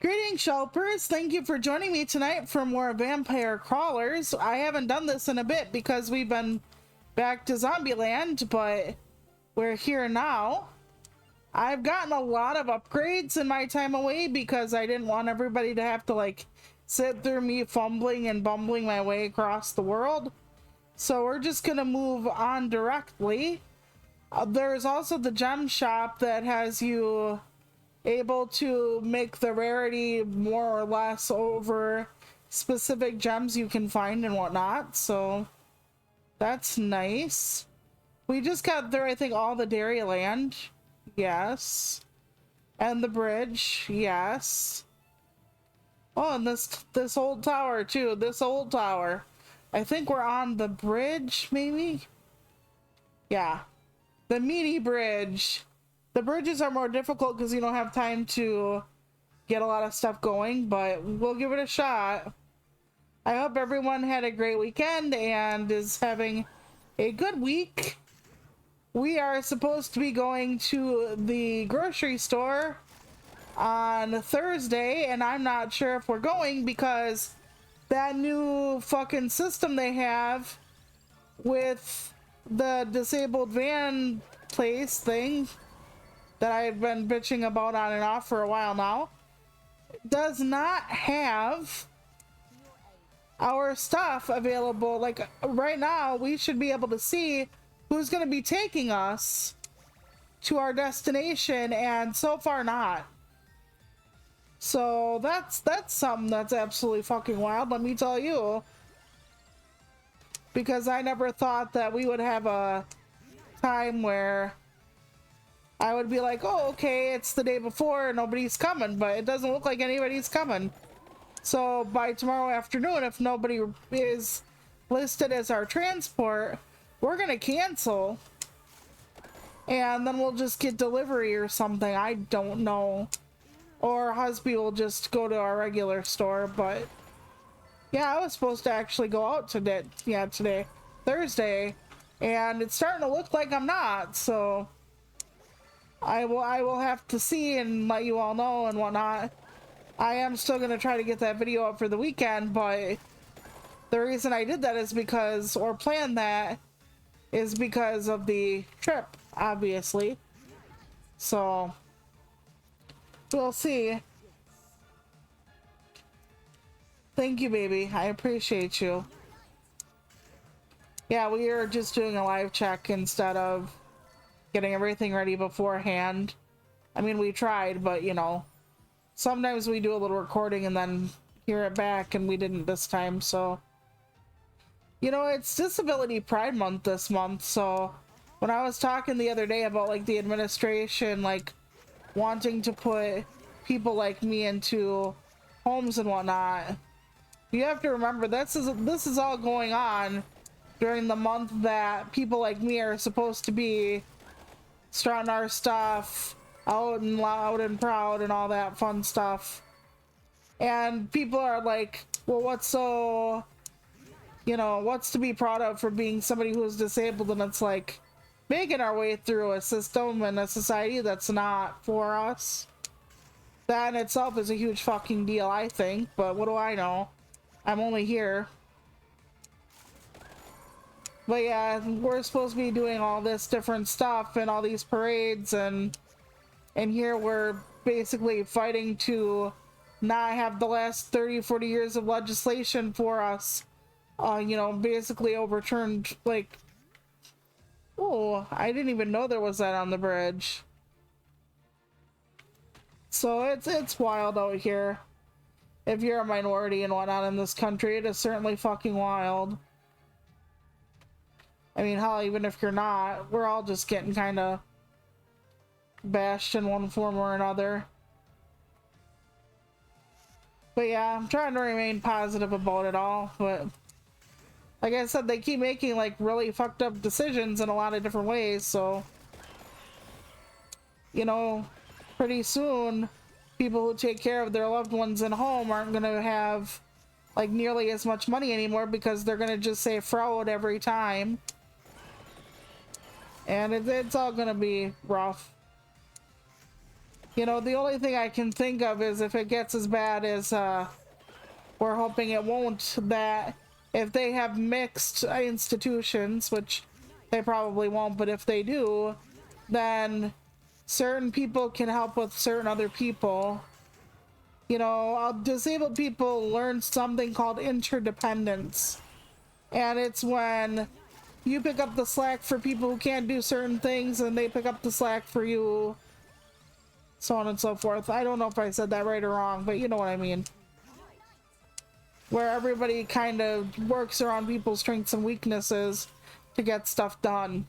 Greetings, Shelpers. Thank you for joining me tonight for more Vampire Crawlers. I haven't done this in a bit because we've been back to Zombieland, but we're here now. I've gotten a lot of upgrades in my time away because I didn't want everybody to have to like sit through me fumbling and bumbling my way across the world. So we're just gonna move on directly. There's also the gem shop that has you able to make the rarity more or less over specific gems you can find and whatnot, so that's nice. We just got through, I think, all the Dairyland. Yes. And the bridge. Yes. Oh, and this old tower too. This old tower. I think we're on the bridge, maybe? Yeah. The meaty bridge. The bridges are more difficult because you don't have time to get a lot of stuff going, but we'll give it a shot. I hope everyone had a great weekend and is having a good week. We are supposed to be going to the grocery store on Thursday, and I'm not sure if we're going because that new fucking system they have with the disabled van place thing that I've been bitching about on and off for a while now does not have our stuff available. Like right now, we should be able to see who's going to be taking us to our destination, and so far not. So that's something that's absolutely fucking wild, let me tell you. Because I never thought that we would have a time where I would be like, oh, okay, it's the day before, nobody's coming, but it doesn't look like anybody's coming. So by tomorrow afternoon, if nobody is listed as our transport, we're gonna cancel. And then we'll just get delivery or something, I don't know. Or Husby will just go to our regular store, but yeah, I was supposed to actually go out today, today, Thursday, and it's starting to look like I'm not, so I will have to see and let you all know and whatnot. I am still going to try to get that video up for the weekend, but the reason I did that is because, or planned that, is because of the trip, obviously. So, we'll see. Thank you, baby. I appreciate you. Yeah, we are just doing a live check instead of getting everything ready beforehand. I mean, we tried, but you know, sometimes we do a little recording and then hear it back, and we didn't this time. So, you know, it's Disability Pride Month this month, so when I was talking the other day about like the administration like wanting to put people like me into homes and whatnot, you have to remember this is all going on during the month that people like me are supposed to be starting our stuff out and loud and proud and all that fun stuff. And people are like, well, what's so, you know, what's to be proud of for being somebody who's disabled? And it's like making our way through a system and a society that's not for us. That in itself is a huge fucking deal, I think, but what do I know? I'm only here. But yeah, we're supposed to be doing all this different stuff and all these parades, and here we're basically fighting to not have the last 30-40 years of legislation for us you know, basically overturned. Like, oh, I didn't even know there was that on the bridge. So it's wild out here. If you're a minority and whatnot in this country, it is certainly fucking wild. I mean, hell, even if you're not, we're all just getting kind of bashed in one form or another. But yeah, I'm trying to remain positive about it all, but like I said, they keep making like really fucked up decisions in a lot of different ways, so you know, pretty soon people who take care of their loved ones in home aren't gonna have like nearly as much money anymore because they're gonna just say fraud every time. And it's all gonna be rough. You know, the only thing I can think of is if it gets as bad as we're hoping it won't, that if they have mixed institutions, which they probably won't, but if they do, then certain people can help with certain other people. You know, disabled people learn something called interdependence. And it's when you pick up the slack for people who can't do certain things and they pick up the slack for you, so on and so forth. I don't know if I said that right or wrong, but you know what I mean. Where everybody kind of works around people's strengths and weaknesses to get stuff done.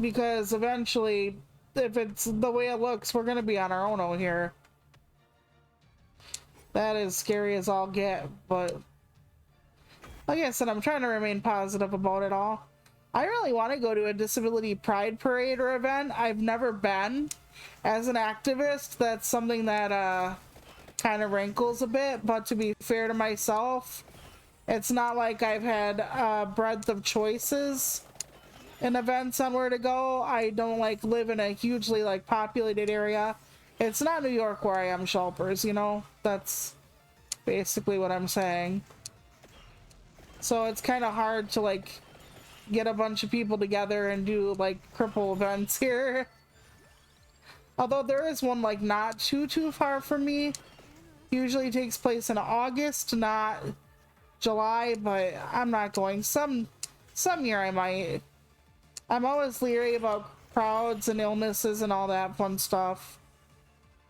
Because eventually, if it's the way it looks, we're gonna be on our own out here. That is scary as all get, but like I said, I'm trying to remain positive about it all. I really want to go to a disability pride parade or event. I've never been. As an activist, that's something that kind of rankles a bit, but to be fair to myself, it's not like I've had a breadth of choices in events on where to go. I don't like live in a hugely like populated area. It's not New York where I am, Shelpers, you know? That's basically what I'm saying. So it's kind of hard to like get a bunch of people together and do like cripple events here. Although there is one like not too far from me. Usually takes place in August, not July, but I'm not going. Some year I might. I'm always leery about crowds and illnesses and all that fun stuff.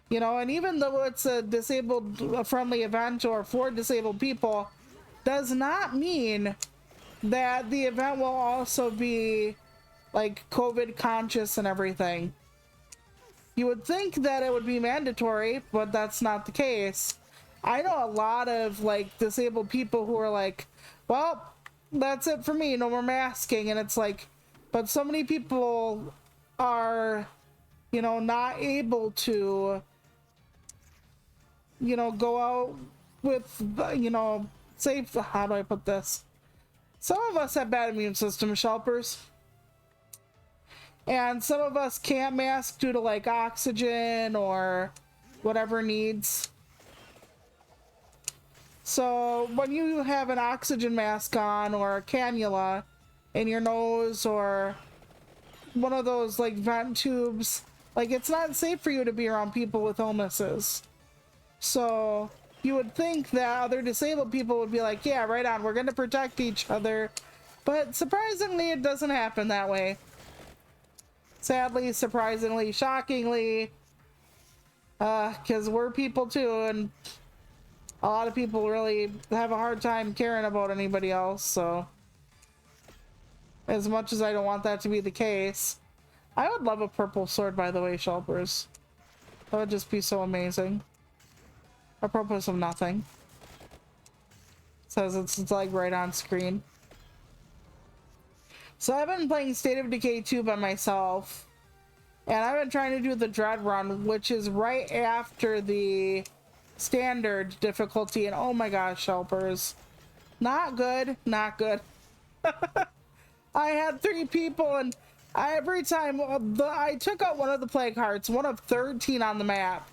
You know, and even though it's a disabled friendly event or for disabled people, does not mean that the event will also be like COVID conscious and everything. You would think that it would be mandatory, but that's not the case. I know a lot of like disabled people who are like, well, that's it for me, no more masking. And it's like, but so many people are, you know, not able to, you know, go out with, you know, safe. How do I put this? Some of us have bad immune system, Shelpers. And some of us can't mask due to like oxygen or whatever needs. So when you have an oxygen mask on or a cannula in your nose or one of those like vent tubes, like it's not safe for you to be around people with illnesses. So you would think that other disabled people would be like, yeah, right on, we're going to protect each other. But surprisingly, it doesn't happen that way. Sadly, surprisingly, shockingly, because we're people too, and a lot of people really have a hard time caring about anybody else, so as much as I don't want that to be the case. I would love a purple sword, by the way, Shelpers. That would just be so amazing. A purpose of nothing. Says it's like right on screen. So I've been playing State of Decay 2 by myself, and I've been trying to do the Dread Run, which is right after the standard difficulty, and oh my gosh, Shelpers. Not good, not good. I had 3 people, and every time I took out one of the plague hearts, one of 13 on the map,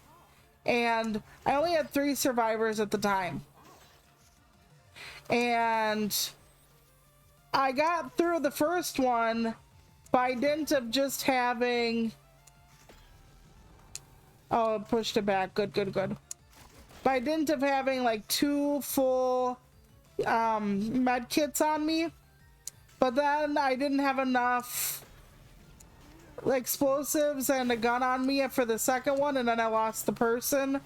and I only had 3 survivors at the time. And I got through the first one by dint of just having... Oh, it pushed it back. Good, good, good. By dint of having like 2 full med kits on me. But then I didn't have enough explosives and a gun on me for the second one, and then I lost the person.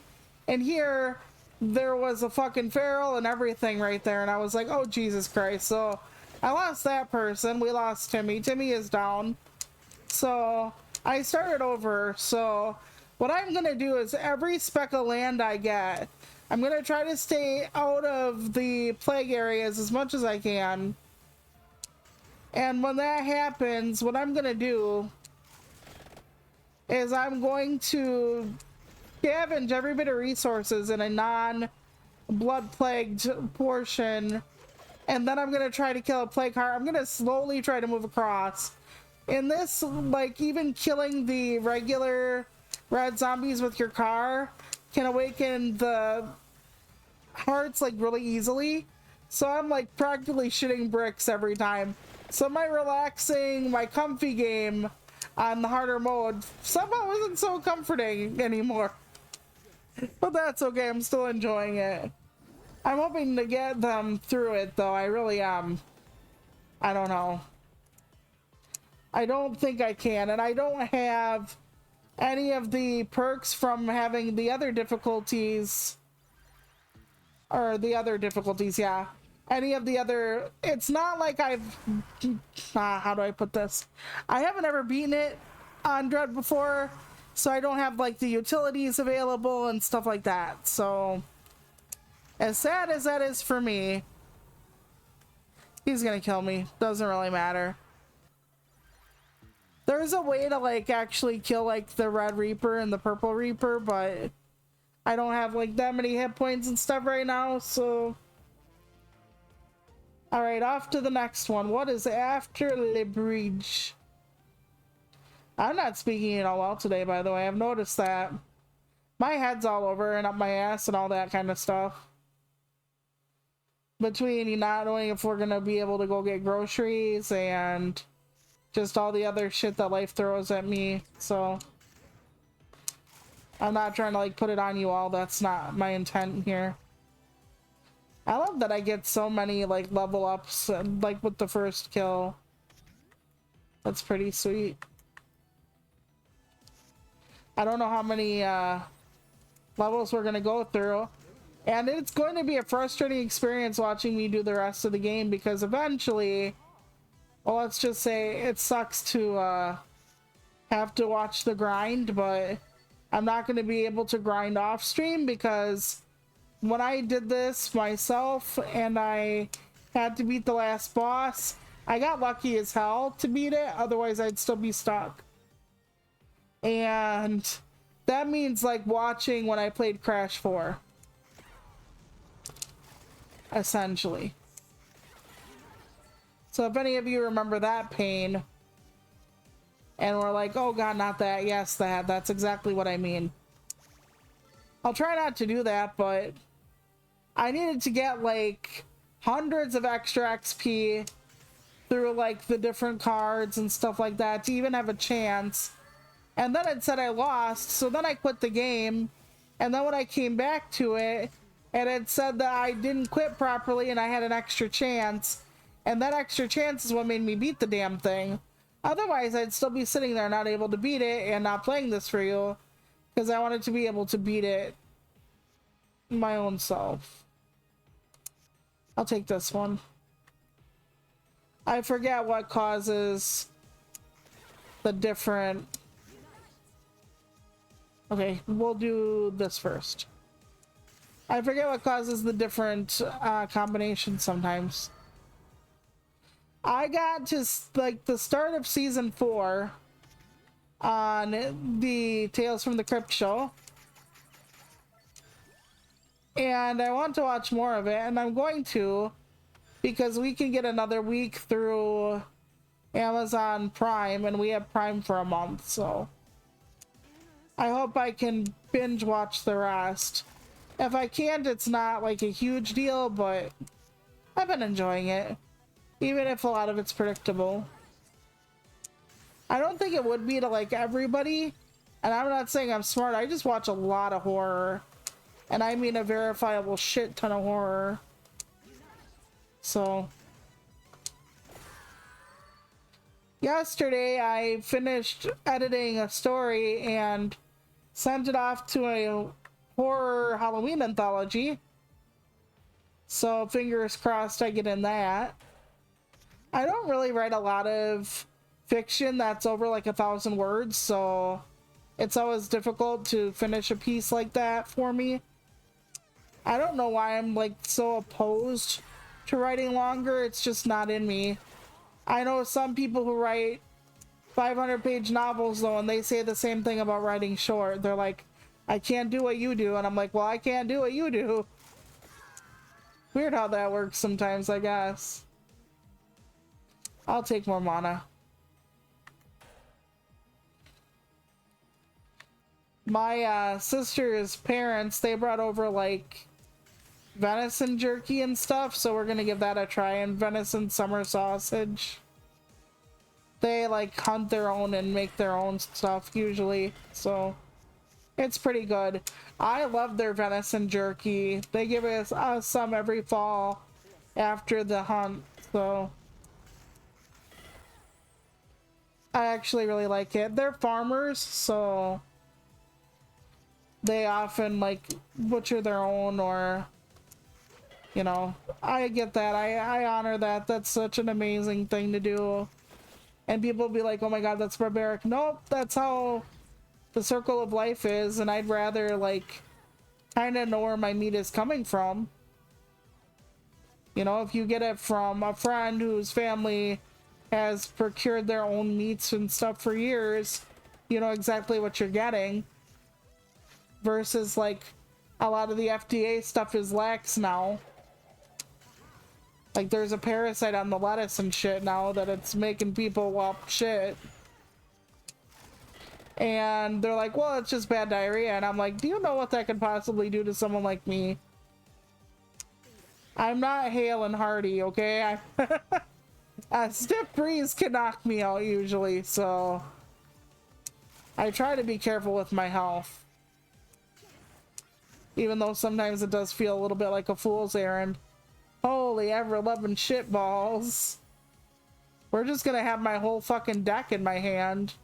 And here, there was a fucking feral and everything right there, and I was like, oh, Jesus Christ. So I lost that person. We lost Timmy. Timmy is down. So I started over. So what I'm going to do is every speck of land I get, I'm going to try to stay out of the plague areas as much as I can. And when that happens, what I'm going to do is I'm going to scavenge every bit of resources in a non-blood plagued portion, and then I'm going to try to kill a plague heart. I'm going to slowly try to move across, In this, like, even killing the regular red zombies with your car can awaken the hearts, like, really easily. So I'm, like, practically shitting bricks every time. So my relaxing, my comfy game on the harder mode somehow isn't so comforting anymore. But that's okay, I'm still enjoying it. I'm hoping to get them through it, though. I really am. I don't know. I don't think I can, and I don't have any of the perks from having the other difficulties. Or the other difficulties, yeah. Any of the other... It's not like I've... how do I put this? I haven't ever beaten it on Dread before, so I don't have, like, the utilities available and stuff like that. So, as sad as that is for me, he's gonna kill me. Doesn't really matter. There's a way to, like, actually kill, like, the Red Reaper and the Purple Reaper, but I don't have, like, that many hit points and stuff right now, so... Alright, off to the next one. What is after Le Bridge? I'm not speaking it all well today, by the way. I've noticed that. My head's all over and up my ass and all that kind of stuff. Between not knowing if we're gonna be able to go get groceries and just all the other shit that life throws at me, so... I'm not trying to, like, put it on you all. That's not my intent here. I love that I get so many, like, level ups, like, with the first kill. That's pretty sweet. I don't know how many, levels we're gonna go through. And it's going to be a frustrating experience watching me do the rest of the game, because eventually... Well, let's just say it sucks to, have to watch the grind, but... I'm not going to be able to grind off stream because when I did this myself and I had to beat the last boss, I got lucky as hell to beat it, otherwise I'd still be stuck. And that means, like, watching when I played Crash 4. Essentially. So if any of you remember that pain, and we're like, oh god, not that, yes, that, that's exactly what I mean. I'll try not to do that, but I needed to get, like, hundreds of extra XP through, like, the different cards and stuff like that to even have a chance. And then it said I lost, so then I quit the game, and then when I came back to it, and it said that I didn't quit properly and I had an extra chance, and that extra chance is what made me beat the damn thing. Otherwise, I'd still be sitting there not able to beat it and not playing this for you because I wanted to be able to beat it my own self. I'll take this one. I forget what causes the different... Okay, we'll do this first. I forget what causes the different combinations sometimes. I got to, like, the start of season 4 on the Tales from the Crypt show, and I want to watch more of it, and I'm going to, because we can get another week through Amazon Prime, and we have Prime for a month, so I hope I can binge watch the rest. If I can't, it's not like a huge deal, but I've been enjoying it. Even if a lot of it's predictable. I don't think it would be to, like, everybody. And I'm not saying I'm smart. I just watch a lot of horror. And I mean a verifiable shit ton of horror. So. Yesterday I finished editing a story and sent it off to a horror Halloween anthology. So fingers crossed I get in that. I don't really write a lot of fiction that's over like 1,000 words, so it's always difficult to finish a piece like that for me. I don't know why I'm, like, so opposed to writing longer. It's just not in me. I know some people who write 500-page novels, though, and they say the same thing about writing short. They're like, I can't do what you do, and I'm like, well, I can't do what you do. Weird how that works sometimes, I guess. I'll take more mana. My sister's parents, they brought over like venison jerky and stuff, so we're gonna give that a try. And venison summer sausage. They like hunt their own and make their own stuff usually, so it's pretty good. I love their venison jerky. They give us some every fall after the hunt, so I actually really like it. They're farmers, so they often like butcher their own, or you know, I get that. I honor that. That's such an amazing thing to do. And people be like, oh my god, that's barbaric. Nope, that's how the circle of life is, and I'd rather like kind of know where my meat is coming from. You know, if you get it from a friend whose family has procured their own meats and stuff for years, you know exactly what you're getting. Versus like a lot of the FDA stuff is lax now. Like there's a parasite on the lettuce and shit now that it's making people whelp shit. And they're like, well, it's just bad diarrhea. And I'm like, do you know what that could possibly do to someone like me? I'm not hale and hearty, okay? A stiff breeze can knock me out usually, so I try to be careful with my health. Even though sometimes it does feel a little bit like a fool's errand. Holy ever-loving shit balls. We're just gonna have my whole fucking deck in my hand.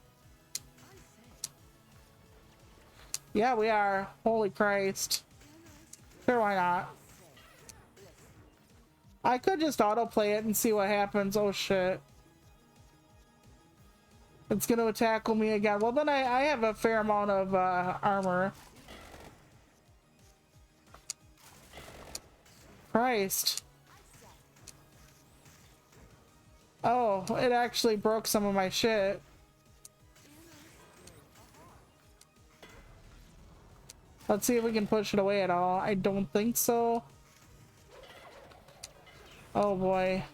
Yeah, we are. Holy Christ. Sure, why not? I could just autoplay it and see what happens. Oh shit. It's gonna tackle me again. Well, then I have a fair amount of armor. Christ. Oh, it actually broke some of my shit. Let's see if we can push it away at all. I don't think so. Oh boy.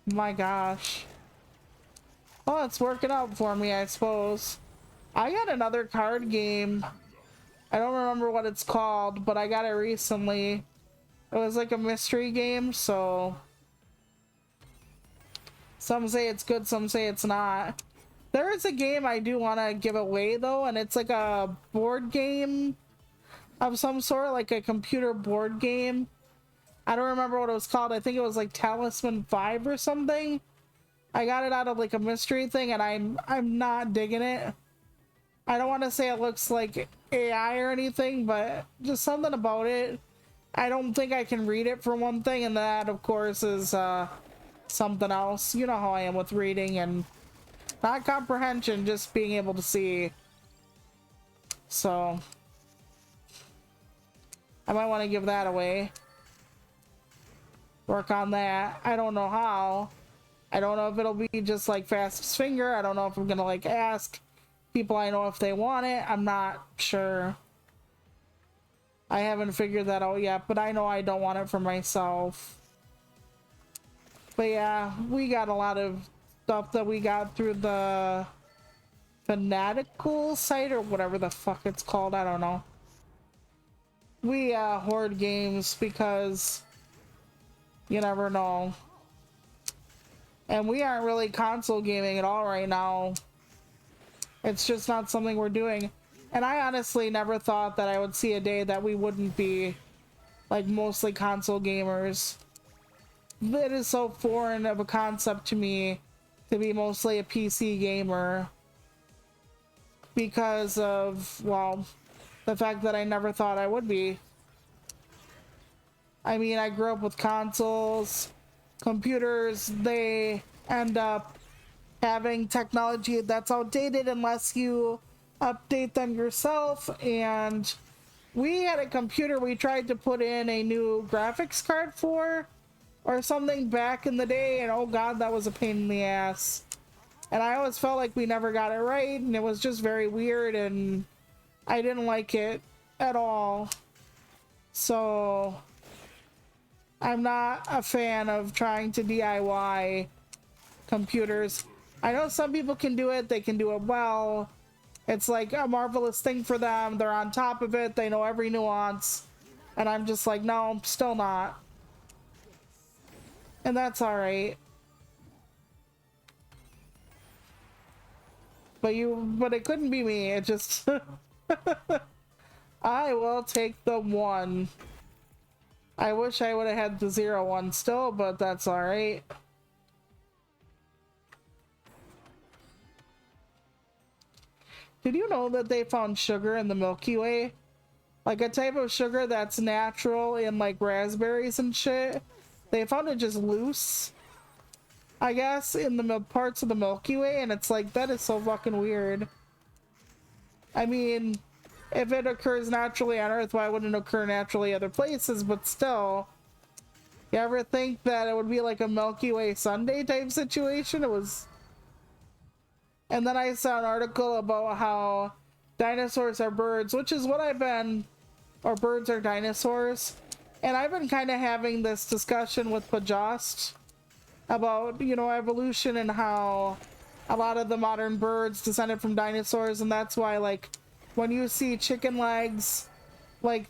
My gosh. Well, it's working out for me, I suppose. I got another card game. I don't remember what it's called, but I got it recently. It was like a mystery game, so some say it's good, some say it's not. There is a game I do want to give away though, and it's like a board game of some sort, like a computer board game. I don't remember what it was called. I think it was like Talisman 5 or something. I got it out of like a mystery thing, and I'm not digging it. I don't want to say it looks like AI or anything, but just something about it. I don't think I can read it for one thing, and that of course is something else. You know how I am with reading, and not comprehension, just being able to see. So I might want to give that away. Work on that. I don't know how. I don't know if it'll be just like fastest finger. I don't know if I'm gonna like ask people I know if they want it. I'm not sure. I haven't figured that out yet, but I know I don't want it for myself. But yeah, we got a lot of stuff that we got through the Fanatical site or whatever the fuck it's called. I don't know. We hoard games because you never know. And we aren't really console gaming at all right now. It's just not something we're doing. And I honestly never thought that I would see a day that we wouldn't be like mostly console gamers. It is so foreign of a concept to me to be mostly a PC gamer because of, well, the fact that I never thought I would be. I mean, I grew up with consoles, computers, they end up having technology that's outdated unless you update them yourself. And we had a computer we tried to put in a new graphics card for or something back in the day, and oh god, that was a pain in the ass. And I always felt like we never got it right, and it was just very weird, and I didn't like it at all. So I'm not a fan of trying to DIY computers. I know some people can do it, they can do it well. It's like a marvelous thing for them. They're on top of it, they know every nuance. And I'm just like, no, I'm still not. And that's alright. But it couldn't be me. It just I will take the 1. I wish I would have had the 0-1 still, but that's alright. Did you know that they found sugar in the Milky Way? Like a type of sugar that's natural in like raspberries and shit. They found it just loose, I guess, in the parts of the Milky Way, and it's like, that is so fucking weird. I mean, if it occurs naturally on Earth, why wouldn't it occur naturally other places? But still, you ever think that it would be like a Milky Way Sunday type situation? It was. And then I saw an article about how dinosaurs are birds, which is what I've been, or birds are dinosaurs. And I've been kind of having this discussion with Pajost about, you know, evolution and how a lot of the modern birds descended from dinosaurs. And that's why, like, when you see chicken legs, like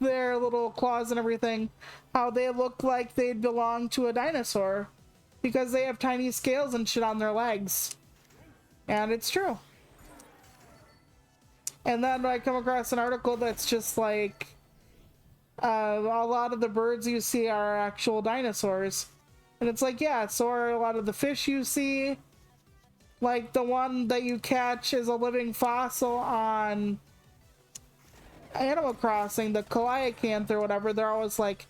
their little claws and everything, how they look like they'd belong to a dinosaur. Because they have tiny scales and shit on their legs. And it's true. And then I come across an article that's just like, a lot of the birds you see are actual dinosaurs. And it's like, yeah, so are a lot of the fish you see. Like the one that you catch is a living fossil on Animal Crossing, the Coelacanth or whatever. They're always like,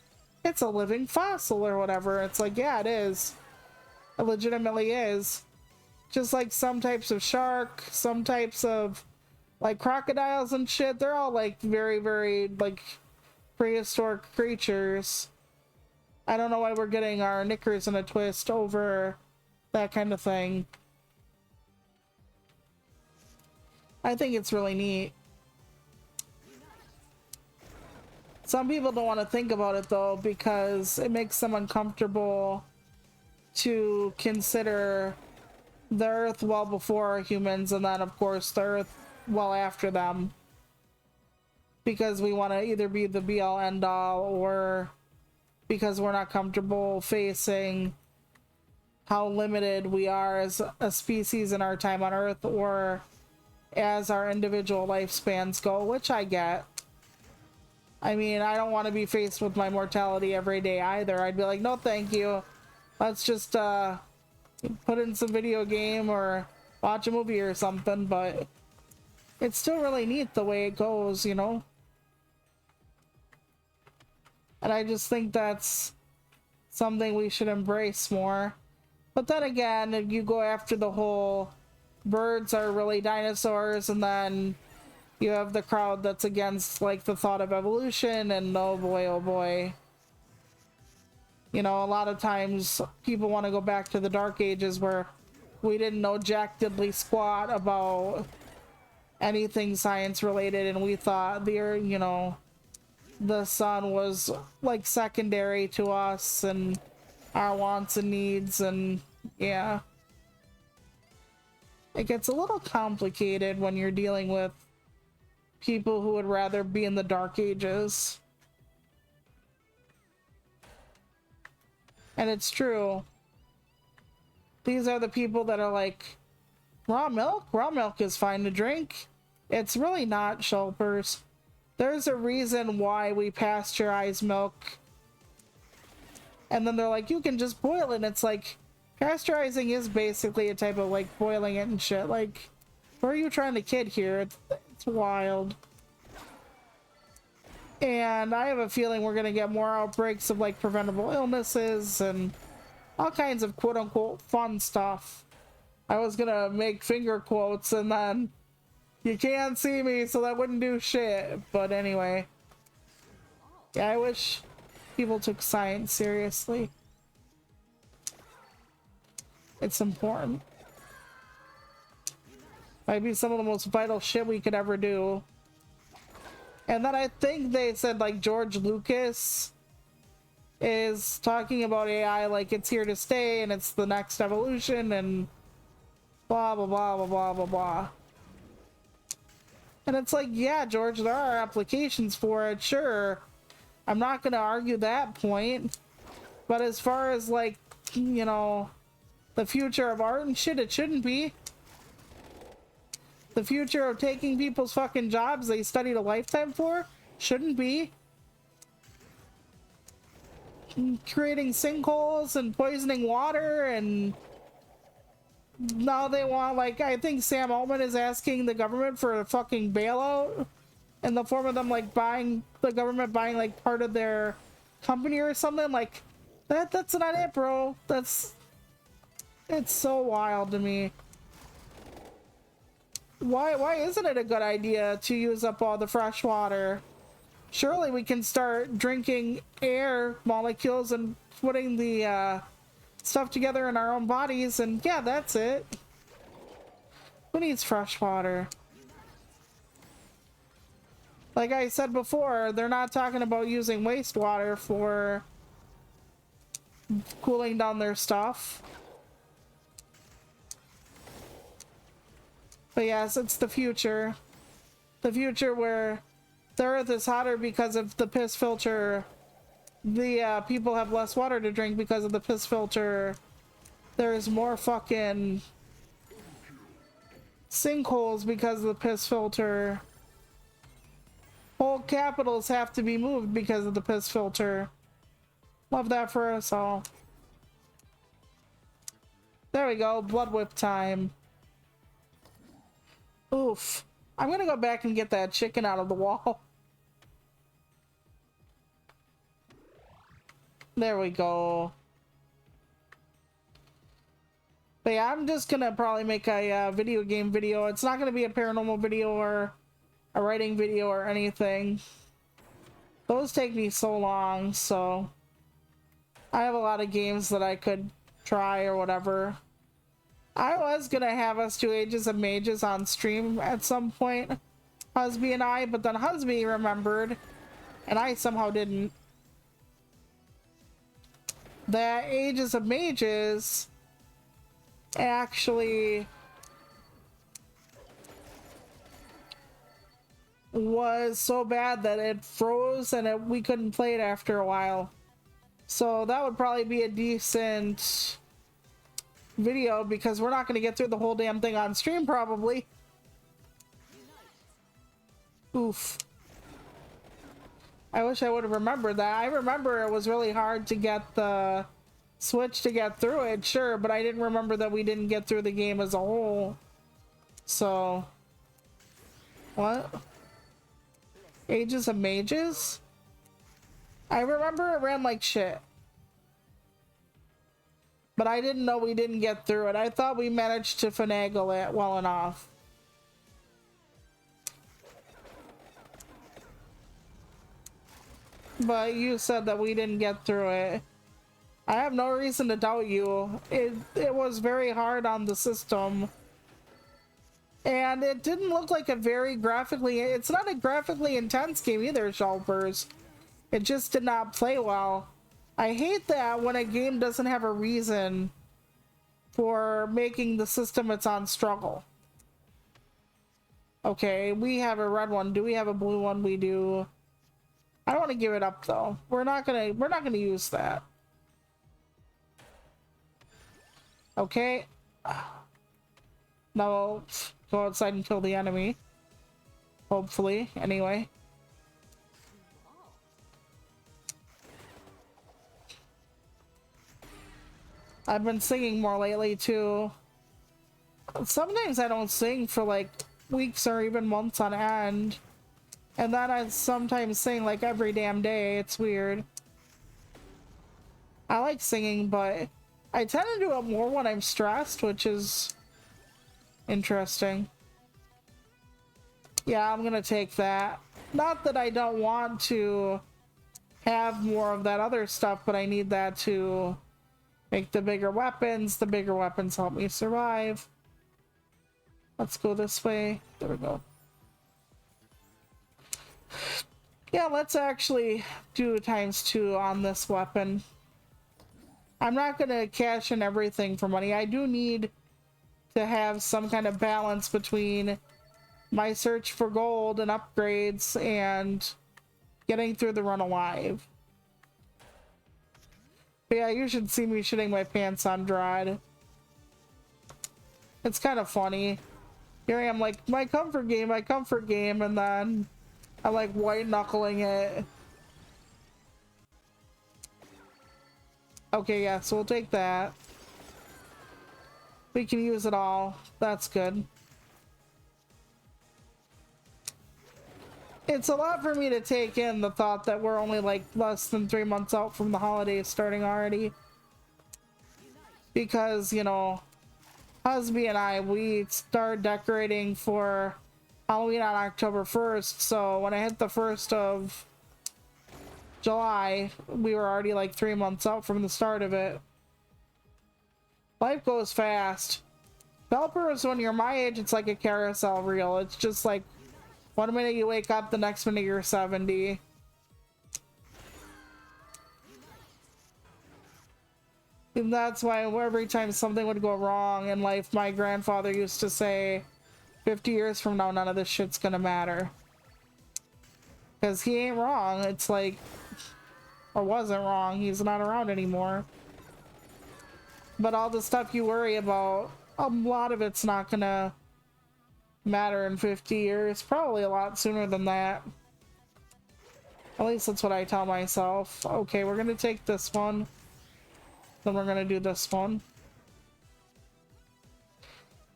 it's a living fossil or whatever. It's like, yeah, it is. It legitimately is. Just like some types of shark, some types of like crocodiles and shit, they're all like very, very like prehistoric creatures. I don't know why we're getting our knickers in a twist over that kind of thing. I think it's really neat. Some people don't want to think about it though, because it makes them uncomfortable to consider the Earth well before humans, and then of course the Earth well after them, because we want to either be the be-all end-all, or because we're not comfortable facing how limited we are as a species in our time on Earth, or as our individual lifespans go, which I get. I mean, I don't want to be faced with my mortality every day either. I'd be like, no thank you. Let's just put in some video game or watch a movie or something, but it's still really neat the way it goes, you know? And I just think that's something we should embrace more. But then again, if you go after the whole birds are really dinosaurs, and then you have the crowd that's against like the thought of evolution, and oh boy, you know, a lot of times people want to go back to the Dark Ages where we didn't know jack diddly squat about anything science related, and we thought you know, the sun was like secondary to us and our wants and needs, and yeah. It gets a little complicated when you're dealing with people who would rather be in the Dark Ages. And it's true. These are the people that are like, raw milk? Raw milk is fine to drink. It's really not, Shulpers. There's a reason why we pasteurize milk. And then they're like, you can just boil it. And it's like, pasteurizing is basically a type of like boiling it and shit. Like, where are you trying to kid here? It's wild. And I have a feeling we're gonna get more outbreaks of like preventable illnesses and all kinds of quote unquote fun stuff. I was gonna make finger quotes and then you can't see me, so that wouldn't do shit. But anyway. Yeah, I wish people took science seriously. It's important. Might be some of the most vital shit we could ever do. And then I think they said like George Lucas is talking about AI like it's here to stay and it's the next evolution and blah blah blah blah blah blah blah. And it's like, yeah, George, there are applications for it, sure. I'm not gonna argue that point. But as far as like, you know, the future of art and shit, it shouldn't be. The future of taking people's fucking jobs they studied a lifetime for shouldn't be. Creating sinkholes and poisoning water, and now they want, like, I think Sam Altman is asking the government for a fucking bailout in the form of them like buying, the government buying like part of their company or something. Like that's not it, bro. It's so wild to me. Why isn't it a good idea to use up all the fresh water? Surely we can start drinking air molecules and putting the stuff together in our own bodies, and yeah, that's it. Who needs fresh water? Like I said before, they're not talking about using wastewater for cooling down their stuff. But yes, it's the future. The future where the earth is hotter because of the piss filter. The people have less water to drink because of the piss filter. There's more fucking sinkholes because of the piss filter. Whole capitals have to be moved because of the piss filter. Love that for us all. There we go, blood whip time. Oof. I'm gonna go back and get that chicken out of the wall. There we go. But yeah, I'm just gonna probably make a video game video. It's not gonna be a paranormal video or a writing video or anything. Those take me so long, so I have a lot of games that I could try or whatever. I was gonna have us do Ages of Mages on stream at some point, Husby and I, but then Husby remembered and I somehow didn't, that Ages of Mages actually was so bad that it froze and we couldn't play it after a while. So that would probably be a decent video, because we're not going to get through the whole damn thing on stream probably. Oof. I wish I would have remembered that. I remember it was really hard to get the Switch to get through it, sure, but I didn't remember that we didn't get through the game as a whole. So what? Ages of Mages? I remember it ran like shit, but I didn't know we didn't get through it. I thought we managed to finagle it well enough. But you said that we didn't get through it. I have no reason to doubt you. It was very hard on the system. And it didn't look like a very graphically... It's not a graphically intense game either, Shelpers. It just did not play well. I hate that when a game doesn't have a reason for making the system it's on struggle. Okay, we have a red one. Do we have a blue one? We do. I don't want to give it up though. We're not gonna use that. Okay. Now go outside and kill the enemy. Hopefully, anyway. I've been singing more lately too. Sometimes I don't sing for like weeks or even months on end. And then I sometimes sing like every damn day. It's weird. I like singing, but I tend to do it more when I'm stressed, which is interesting. Yeah, I'm gonna take that. Not that I don't want to have more of that other stuff, but I need that to make the bigger weapons. The bigger weapons help me survive. Let's go this way. There we go. Yeah, let's actually do ×2 on this weapon. I'm not gonna cash in everything for money. I do need to have some kind of balance between my search for gold and upgrades and getting through the run alive. But yeah, you should see me shitting my pants on Drod. It's kind of funny. Here I am like, my comfort game, and then I like white knuckling it. Okay, yeah, so we'll take that. We can use it all. That's good. It's a lot for me to take in, the thought that we're only like less than 3 months out from the holidays starting already. Because, you know, Husby and I, we start decorating for Halloween on October 1st, so when I hit the 1st of July, we were already like 3 months out from the start of it. Life goes fast. Developers, when you're my age, it's like a carousel reel. It's just like 1 minute you wake up, the next minute you're 70. And that's why every time something would go wrong in life, my grandfather used to say, 50 years from now, none of this shit's gonna matter. Because he ain't wrong. It's like, or wasn't wrong. He's not around anymore. But all the stuff you worry about, a lot of it's not gonna matter in 50 years. Probably a lot sooner than that. At least that's what I tell myself. Okay, we're gonna take this one. Then we're gonna do this one.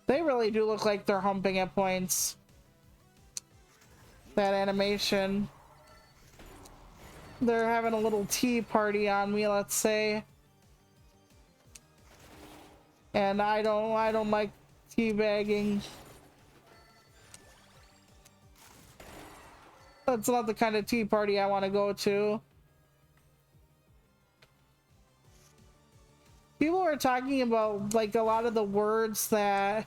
They really do look like they're humping at points. That animation. They're having a little tea party on me, let's say. And I don't like teabagging. That's not the kind of tea party I want to go to. People are talking about like a lot of the words that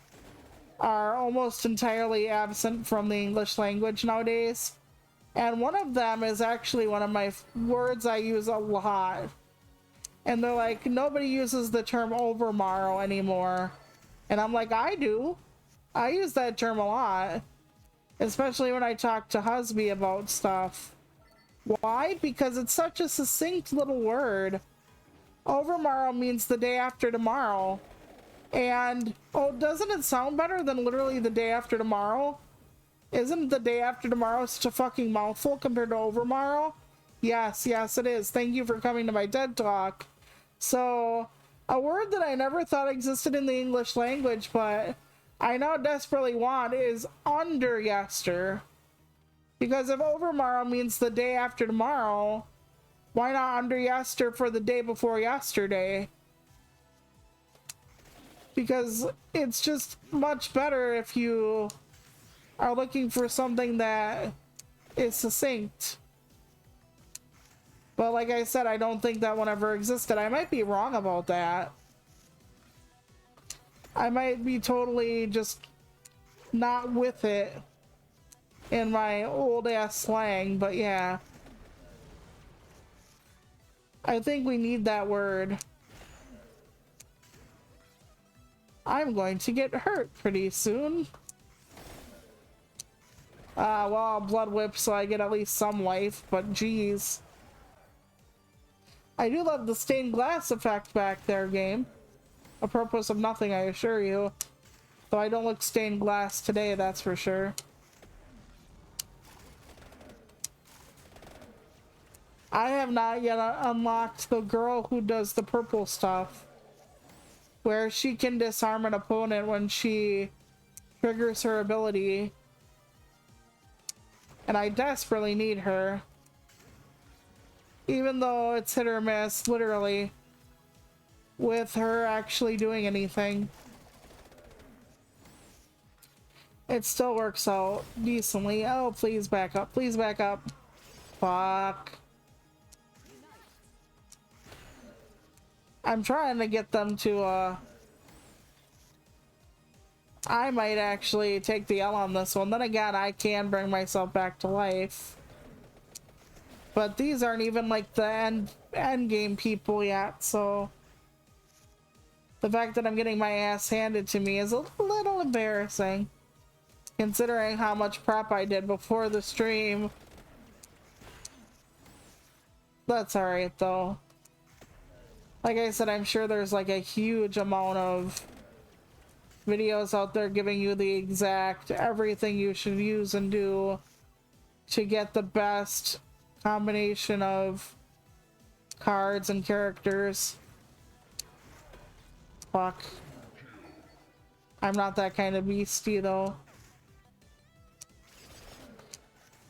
are almost entirely absent from the English language nowadays. And one of them is actually one of my words I use a lot. And they're like, nobody uses the term overmorrow anymore. And I'm like, I do. I use that term a lot. Especially when I talk to Husby about stuff. Why? Because it's such a succinct little word. Overmorrow means the day after tomorrow. And, oh, doesn't it sound better than literally the day after tomorrow? Isn't the day after tomorrow such a fucking mouthful compared to overmorrow? Yes, yes, it is. Thank you for coming to my TED Talk. So, a word that I never thought existed in the English language, but I now desperately want is underyester. Because if overmorrow means the day after tomorrow, why not underyester for the day before yesterday? Because it's just much better if you are looking for something that is succinct. But like I said, I don't think that one ever existed. I might be wrong about that. I might be totally just not with it in my old ass slang, but yeah. I think we need that word. I'm going to get hurt pretty soon. Well, I'll blood whip so I get at least some life, but geez. I do love the stained glass effect back there, game. Apropos of nothing, I assure you. Though I don't look stained glass today, that's for sure. I have not yet unlocked the girl who does the purple stuff. Where she can disarm an opponent when she triggers her ability. And I desperately need her. Even though it's hit or miss, literally. With her actually doing anything. It still works out decently. Oh, please back up. Please back up. Fuck. I'm trying to get them to, I might actually take the L on this one. Then again, I can bring myself back to life. But these aren't even like the end game people yet, so the fact that I'm getting my ass handed to me is a little embarrassing, considering how much prep I did before the stream. That's alright though. Like I said, I'm sure there's like a huge amount of videos out there giving you the exact everything you should use and do to get the best combination of cards and characters. Fuck. I'm not that kind of beastie though.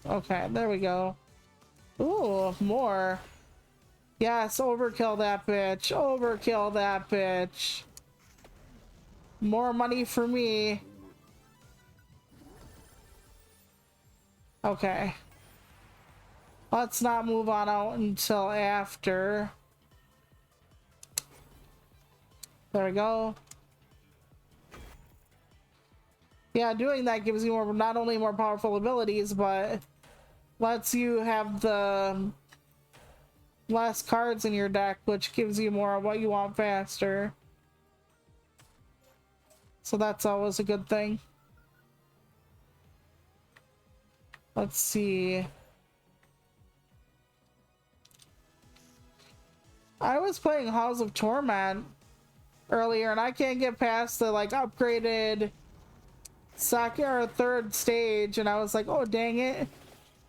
Okay, there we go. Ooh, more. Yes, overkill that bitch. Overkill that bitch. More money for me. Okay. Let's not move on out until after. There we go. Yeah, doing that gives you more, not only more powerful abilities, but lets you have the less cards in your deck, which gives you more of what you want faster. So that's always a good thing. Let's see. I was playing Halls of Torment earlier and I can't get past the like upgraded second or third stage, and I was like, oh dang it.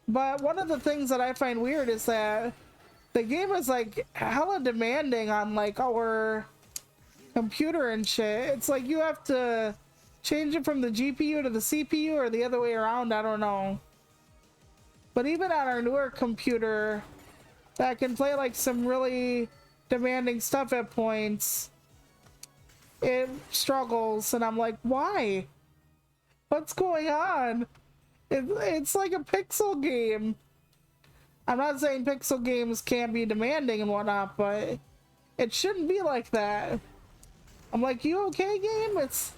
But one of the things that I find weird is that the game is like hella demanding on like our computer and shit. It's like you have to change it from the GPU to the CPU or the other way around, I don't know. But even on our newer computer that can play like some really demanding stuff at points, it struggles, and I'm like, why? What's going on? It's like a pixel game. I'm not saying pixel games can be demanding and whatnot, but it shouldn't be like that. I'm like, you okay, game? It's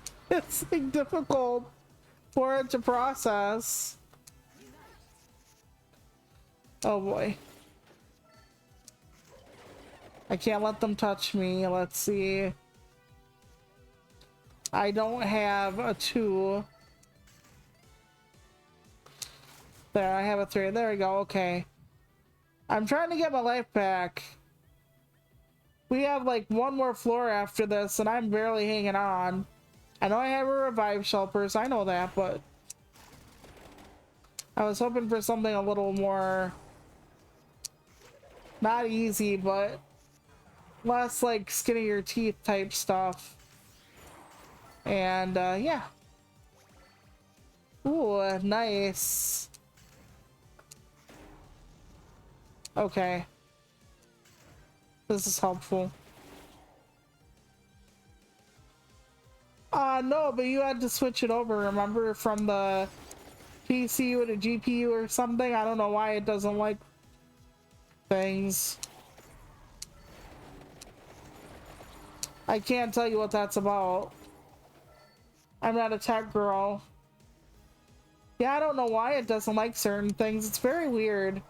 like difficult for it to process. Oh boy. I can't let them touch me. Let's see. I don't have a 2. There, I have a 3. There we go. Okay. I'm trying to get my life back. We have like one more floor after this, and I'm barely hanging on. I know I have a revive shelpers. I know that, but I was hoping for something a little more not easy, but less like skinning your teeth type stuff. And yeah. Ooh, nice. Okay. This is helpful. No, but you had to switch it over, remember, from the PCU to GPU or something? I don't know why it doesn't like things. I can't tell you what that's about. I'm not a tech girl. Yeah, I don't know why it doesn't like certain things. It's very weird.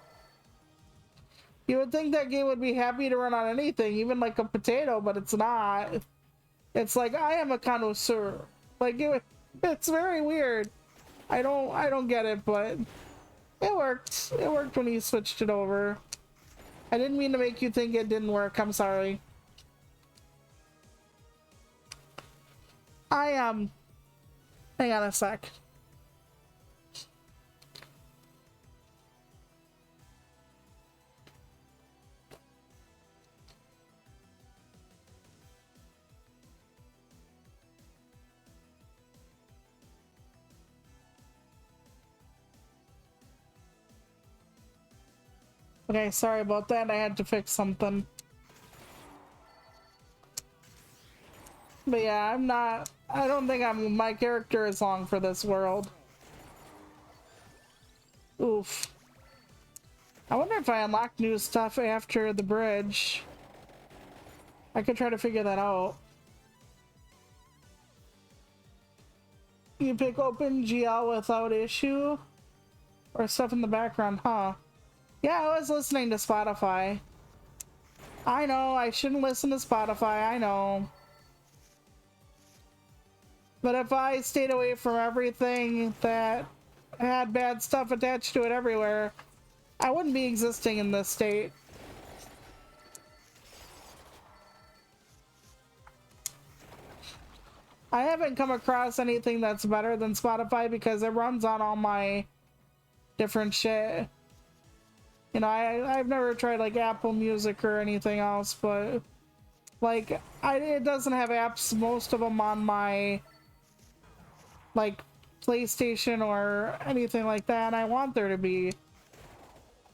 You would think that game would be happy to run on anything, even like a potato, but it's not. It's like, I am a connoisseur. Like, it's very weird. I don't get it, but it worked. It worked when you switched it over. I didn't mean to make you think it didn't work. I'm sorry. Hang on a sec. Okay, sorry about that. I had to fix something. But yeah, I don't think my character is long for this world. Oof. I wonder if I unlock new stuff after the bridge. I could try to figure that out. You pick open GL without issue? Or stuff in the background, huh? Yeah, I was listening to Spotify. I know, I shouldn't listen to Spotify, I know. But if I stayed away from everything that had bad stuff attached to it everywhere, I wouldn't be existing in this state. I haven't come across anything that's better than Spotify because it runs on all my different shit. You know, I've never tried like Apple Music or anything else, but like it doesn't have apps, most of them on my like PlayStation or anything like that, and I want there to be.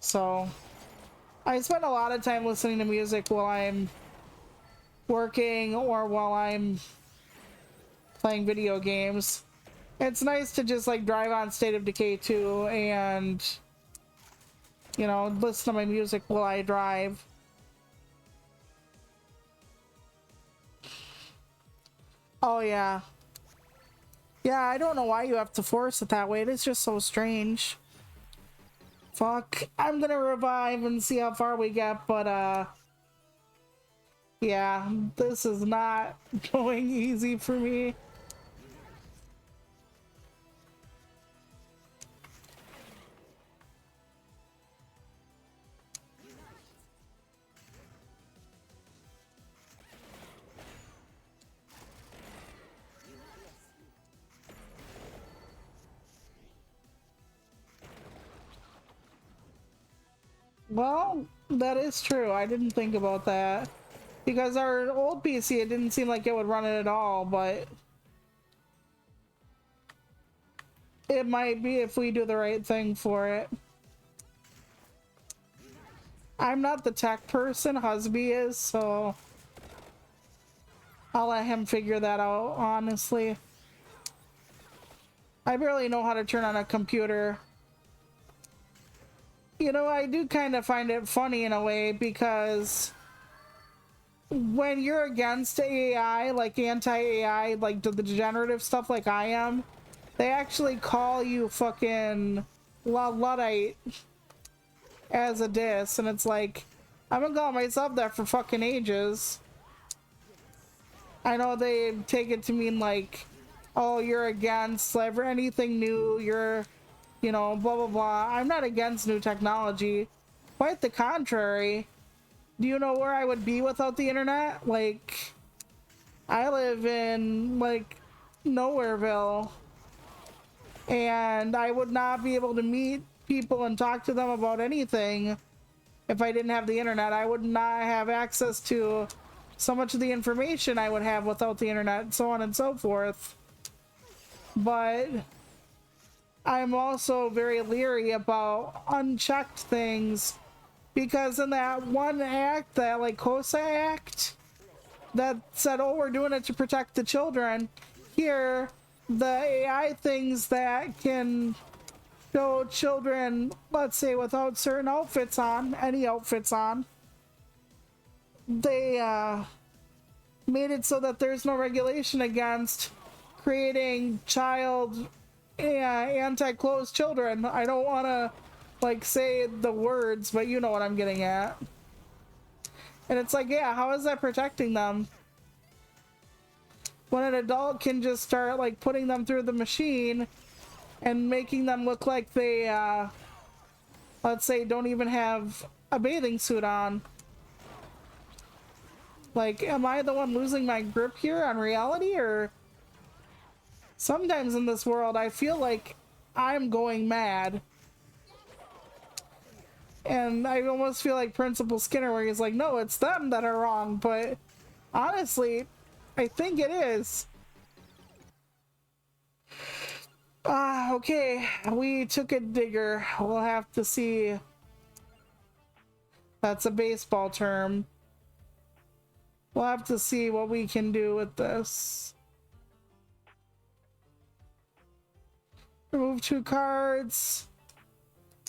So I spend a lot of time listening to music while I'm working or while I'm playing video games. It's nice to just like drive on State of Decay 2 and, you know, listen to my music while I drive. Oh yeah. Yeah, I don't know why you have to force it that way. It is just so strange. Fuck. I'm gonna revive and see how far we get, but yeah, this is not going easy for me. Well, that is true. I didn't think about that. Because our old PC, it didn't seem like it would run it at all, but it might be if we do the right thing for it. I'm not the tech person, Husby is, so I'll let him figure that out, honestly. I barely know how to turn on a computer. You know, I do kind of find it funny in a way because when you're against AI, like anti-AI, like the degenerative stuff like I am, they actually call you fucking Luddite as a diss, and it's like, I've been calling myself that for fucking ages. I know they take it to mean like, oh, you're against like, anything new, you're, you know, blah blah blah. I'm not against new technology. Quite the contrary. Do you know where I would be without the internet? Like, I live in like Nowhereville, and I would not be able to meet people and talk to them about anything if I didn't have the internet. I would not have access to so much of the information I would have without the internet, so on and so forth. But I'm also very leery about unchecked things because in that one act, that like COSA act that said, oh, we're doing it to protect the children, here the AI things that can show children, let's say without certain outfits on, any outfits on, they made it so that there's no regulation against creating child anti-clothes children. I don't want to like say the words, but you know what I'm getting at. And it's like, yeah, how is that protecting them when an adult can just start like putting them through the machine and making them look like they let's say don't even have a bathing suit on? Like, am I the one losing my grip here on reality? Or sometimes in this world I feel like I'm going mad, and I almost feel like Principal Skinner where he's like, no, it's them that are wrong, but honestly I think it is. Okay, we took a digger. We'll have to see. That's a baseball term. We'll have to see what we can do with this. Remove 2 cards.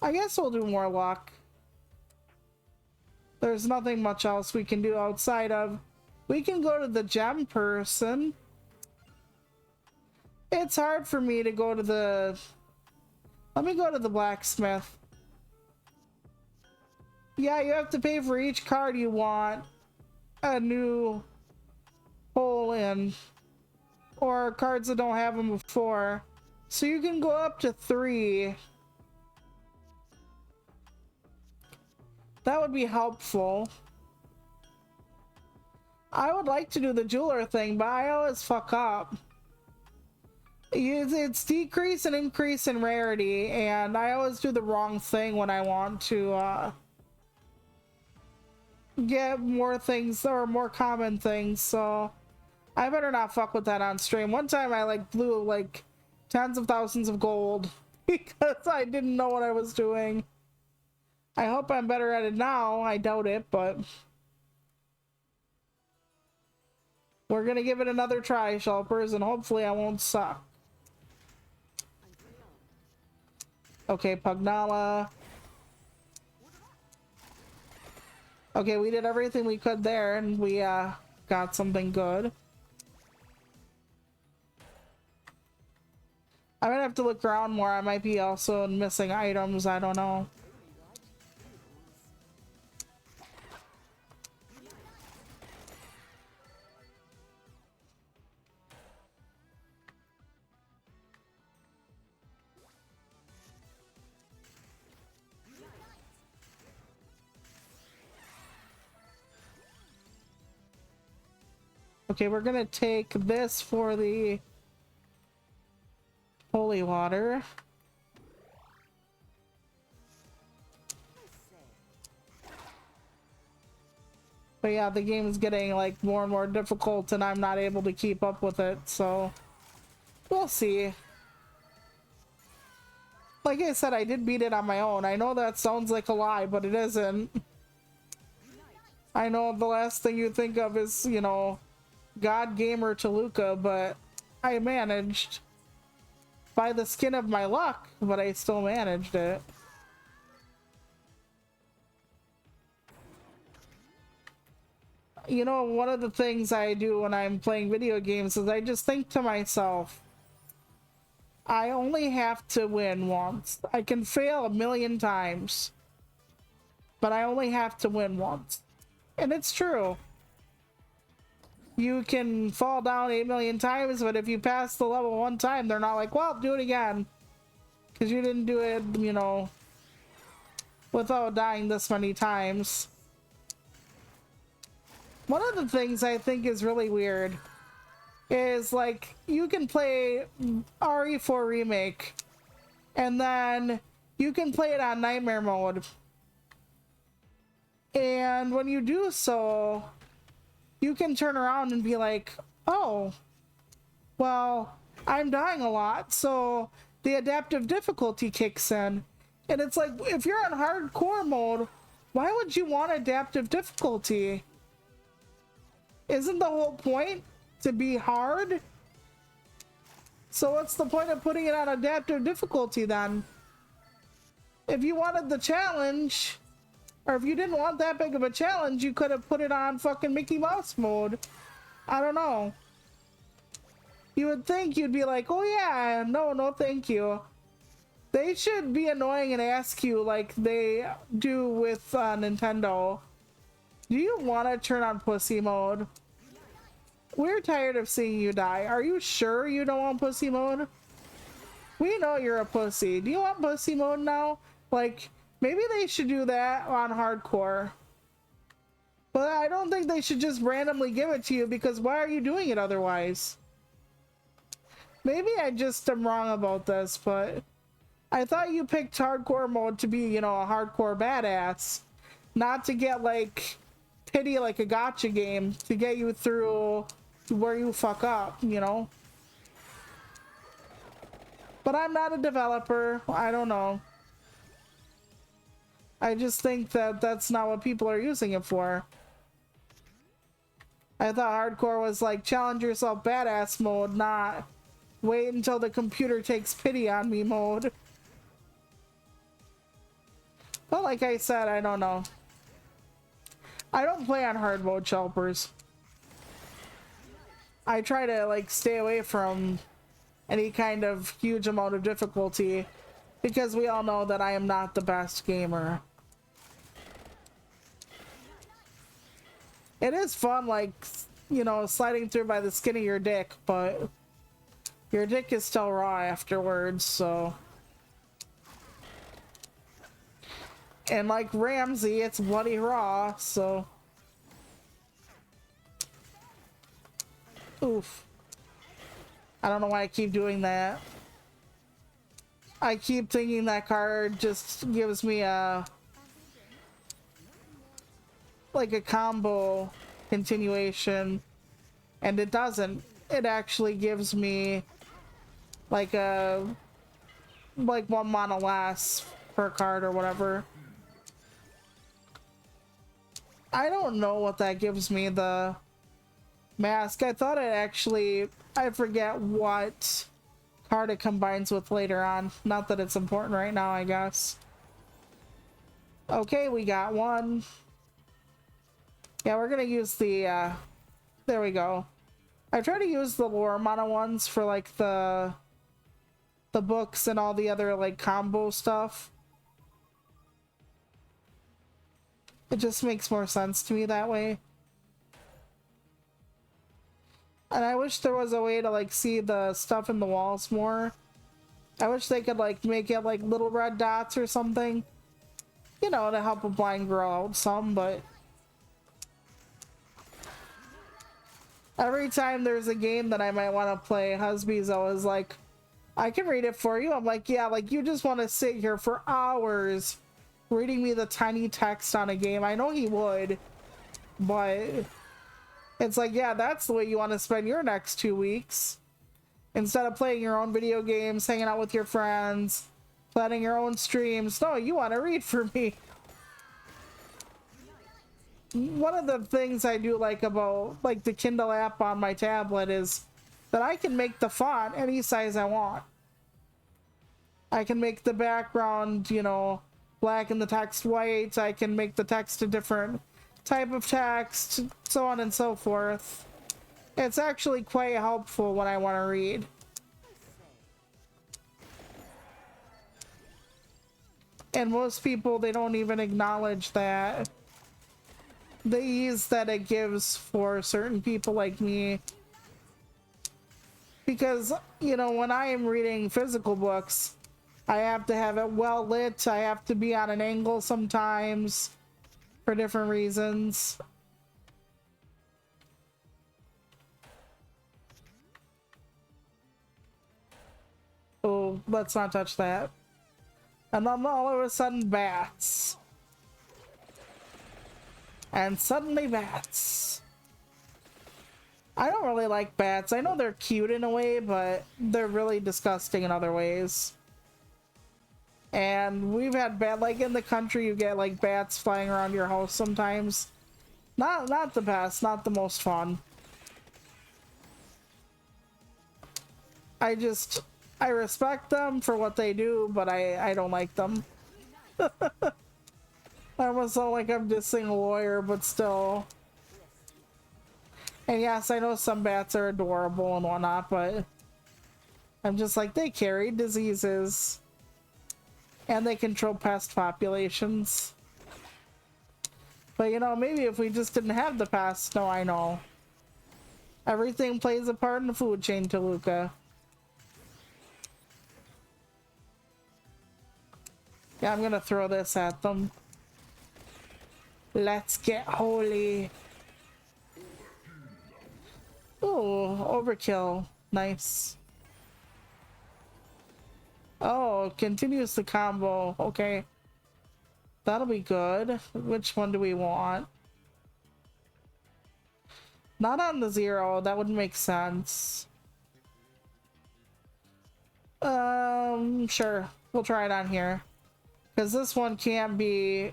I guess we'll do more luck. There's nothing much else we can do outside of, we can go to the gem person. It's hard for me to go to the, let me go to the blacksmith. Yeah, you have to pay for each card you want a new hole in, or cards that don't have them before. So you can go up to 3. That would be helpful. I would like to do the jeweler thing, but I always fuck up. It's decrease and increase in rarity, and I always do the wrong thing when I want to get more things or more common things, so I better not fuck with that on stream. One time I like blew like tens of thousands of gold because I didn't know what I was doing. I hope I'm better at it now. I doubt it, but we're gonna give it another try, Shelpers, and hopefully I won't suck. Okay, Pugnala. Okay, we did everything we could there, and we got something good. I might have to look around more. I might be also missing items. I don't know. Okay, we're gonna take this for the holy water. But yeah, the game is getting like more and more difficult and I'm not able to keep up with it, so we'll see. Like I said, I did beat it on my own. I know that sounds like a lie, but it isn't. I know the last thing you think of is, you know, God Gamer Toluca, but I managed by the skin of my luck, but I still managed it. You know, one of the things I do when I'm playing video games is I just think to myself, I only have to win once. I can fail a million times, but I only have to win once. And it's true. You can fall down 8 million times, but if you pass the level one time, they're not like, well, do it again. Because you didn't do it, you know, without dying this many times. One of the things I think is really weird is, like, you can play RE4 Remake, and then you can play it on Nightmare Mode. And when you do so, you can turn around and be like, oh, well, I'm dying a lot, so the adaptive difficulty kicks in. And it's like, if you're on hardcore mode, why would you want adaptive difficulty? Isn't the whole point to be hard? So what's the point of putting it on adaptive difficulty then? If you wanted the challenge, or if you didn't want that big of a challenge, you could have put it on fucking Mickey Mouse mode. I don't know. You would think you'd be like, oh yeah, no thank you. They should be annoying and ask you like they do with Nintendo. Do you want to turn on pussy mode? We're tired of seeing you die. Are you sure you don't want pussy mode? We know you're a pussy. Do you want pussy mode now? Like, maybe they should do that on hardcore. But I don't think they should just randomly give it to you, because why are you doing it otherwise? Maybe I just am wrong about this, but I thought you picked hardcore mode to be, you know, a hardcore badass. Not to get, like, pity like a gacha game, to get you through where you fuck up, you know? But I'm not a developer. I don't know. I just think that that's not what people are using it for. I thought hardcore was like challenge yourself badass mode, not wait until the computer takes pity on me mode. But like I said, I don't know. I don't play on hard mode, Shelpers. I try to like stay away from any kind of huge amount of difficulty, because we all know that I am not the best gamer. It is fun, like, you know, sliding through by the skin of your dick, but your dick is still raw afterwards, so. And like Ramsey, it's bloody raw, so. Oof. I don't know why I keep doing that. I keep thinking that card just gives me a like a combo continuation, and it doesn't. It actually gives me like a one mana less per card or whatever. I don't know what that gives me, the mask. I thought it actually, I forget what card it combines with later on. Not that it's important right now, I guess. Okay, we got one. Yeah, we're gonna use the, there we go. I try to use the lore mana ones for like the books and all the other like combo stuff. It just makes more sense to me that way. And I wish there was a way to like see the stuff in the walls more. I wish they could like make it like little red dots or something, you know, to help a blind girl out some, but every time there's a game that I might want to play, Husby's always like, I can read it for you. I'm like, yeah, like you just want to sit here for hours reading me the tiny text on a game. I know he would, but it's like, yeah, that's the way you want to spend your next 2 weeks. Instead of playing your own video games, hanging out with your friends, planning your own streams. No, you want to read for me. One of the things I do like about like the Kindle app on my tablet is that I can make the font any size I want. I can make the background, you know, black and the text white. I can make the text a different type of text, so on and so forth. It's actually quite helpful when I want to read. And most people, they don't even acknowledge that. The ease that it gives for certain people like me. Because, you know, when I am reading physical books, I have to have it well lit. I have to be on an angle sometimes for different reasons. Oh, let's not touch that. And then all of a sudden, bats. And suddenly bats. I don't really like bats. I know they're cute in a way, but they're really disgusting in other ways. And we've had like in the country, you get like bats flying around your house sometimes. Not the best, not the most fun. I respect them for what they do, but I don't like them. I almost sound like I'm dissing a lawyer, but still. And yes, I know some bats are adorable and whatnot, but I'm just like, they carry diseases. And they control pest populations. But you know, maybe if we just didn't have the pests, no, I know. Everything plays a part in the food chain, Toluca. Yeah, I'm gonna throw this at them. Let's get holy. Ooh, overkill. Nice. Oh, continues the combo. Okay. That'll be good. Which one do we want? Not on the 0. That wouldn't make sense. Sure. We'll try it on here. Because this one can't be...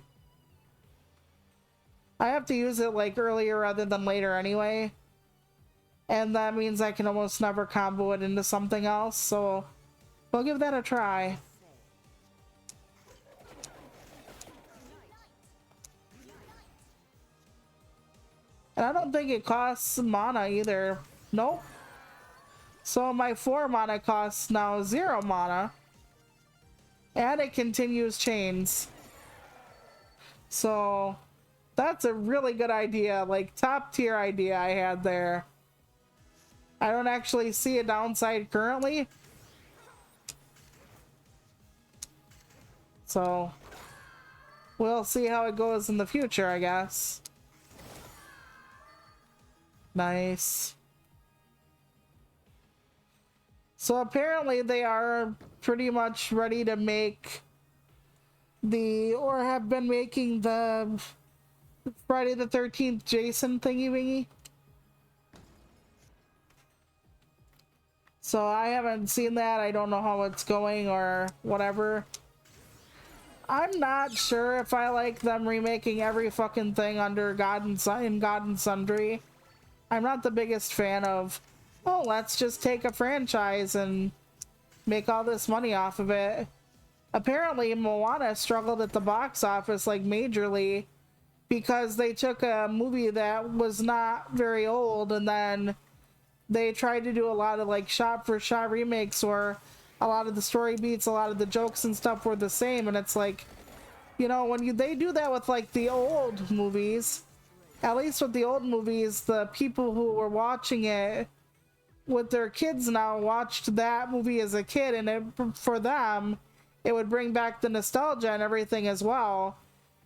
I have to use it like earlier rather than later anyway. And that means I can almost never combo it into something else, so we'll give that a try. And I don't think it costs mana either. Nope. So my 4 mana costs now 0 mana. And it continues chains. So That's a really good idea, like top tier idea I had there. I don't actually see a downside currently. So we'll see how it goes in the future, I guess. Nice. So apparently they are pretty much ready to make or have been making the Friday the 13th Jason thingy wingy. So I haven't seen that. I don't know how it's going or whatever. I'm not sure if I like them remaking every fucking thing under God and Sundry. I'm not the biggest fan of, oh, let's just take a franchise and make all this money off of it. Apparently, Moana struggled at the box office like majorly because they took a movie that was not very old and then they tried to do a lot of like shot for shot remakes where a lot of the story beats, a lot of the jokes and stuff were the same. And it's like, you know, when they do that with like the old movies, at least with the old movies, the people who were watching it with their kids now watched that movie as a kid, and for them, it would bring back the nostalgia and everything as well.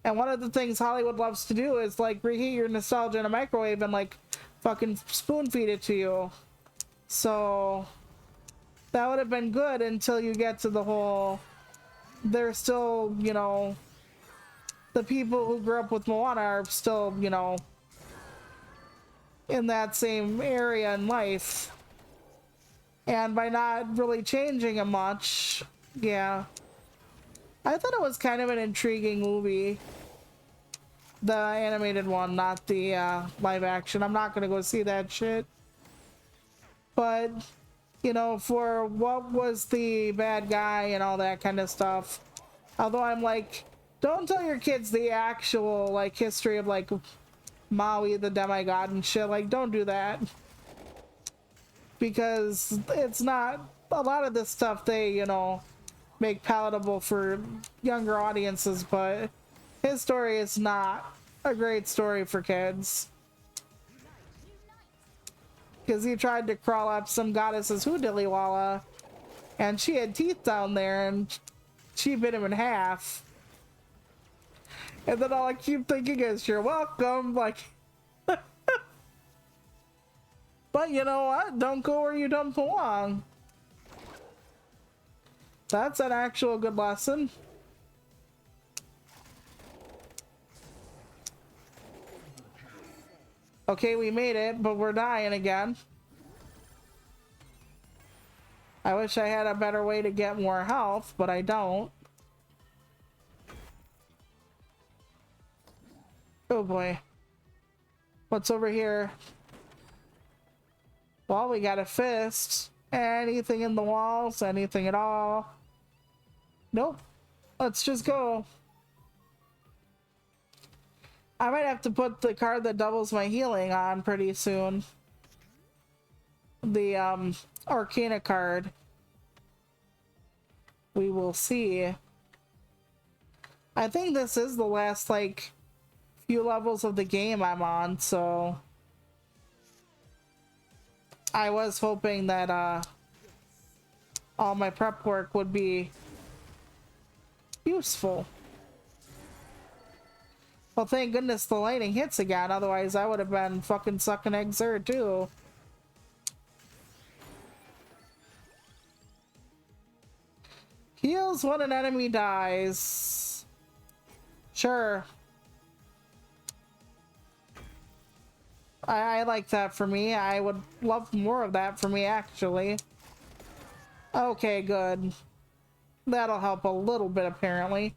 And one of the things Hollywood loves to do is like reheat your nostalgia in a microwave and like fucking spoon feed it to you. So that would have been good until you get to the whole, they're still, you know, the people who grew up with Moana are still, you know, in that same area in life. And by not really changing it much, yeah. I thought it was kind of an intriguing movie. The animated one, not the live action. I'm not gonna go see that shit. But, you know, for what was the bad guy and all that kind of stuff. Although I'm like, don't tell your kids the actual, like, history of, like, Maui, the demigod and shit. Like, don't do that. Because it's not, a lot of this stuff they, you know, make palatable for younger audiences, but his story is not a great story for kids. Because he tried to crawl up some goddess's Hoodilliwalla, and she had teeth down there, and she bit him in half. And then all I keep thinking is, you're welcome, like... But you know what? Don't go where you don't belong. That's an actual good lesson. Okay, we made it, but we're dying again. I wish I had a better way to get more health, but I don't. Oh boy. What's over here? Well, we got a fist. Anything in the walls? Anything at all? Nope. Let's just go. I might have to put the card that doubles my healing on pretty soon. The Arcana card. We will see. I think this is the last like few levels of the game I'm on, so I was hoping that all my prep work would be useful. Well, thank goodness the lightning hits again, otherwise I would have been fucking sucking eggs there too. Heals when an enemy dies. Sure. I like that for me. I would love more of that for me, actually. Okay, good. That'll help a little bit, apparently.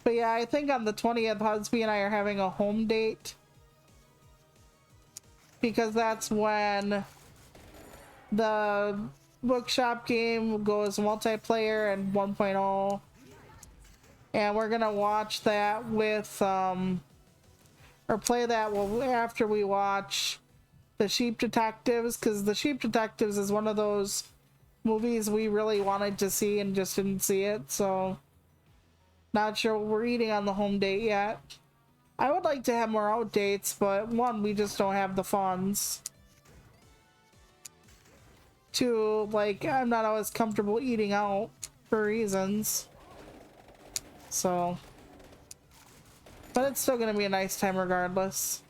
But yeah, I think on the 20th, Husby and I are having a home date. Because that's when the bookshop game goes multiplayer and 1.0. And we're gonna watch that with, or play that after we watch the Sheep Detectives, because the Sheep Detectives is one of those movies we really wanted to see and just didn't see it, so not sure what we're eating on the home date yet. I would like to have more out dates, but one, we just don't have the funds. Two, like, I'm not always comfortable eating out for reasons. So, but it's still gonna be a nice time regardless.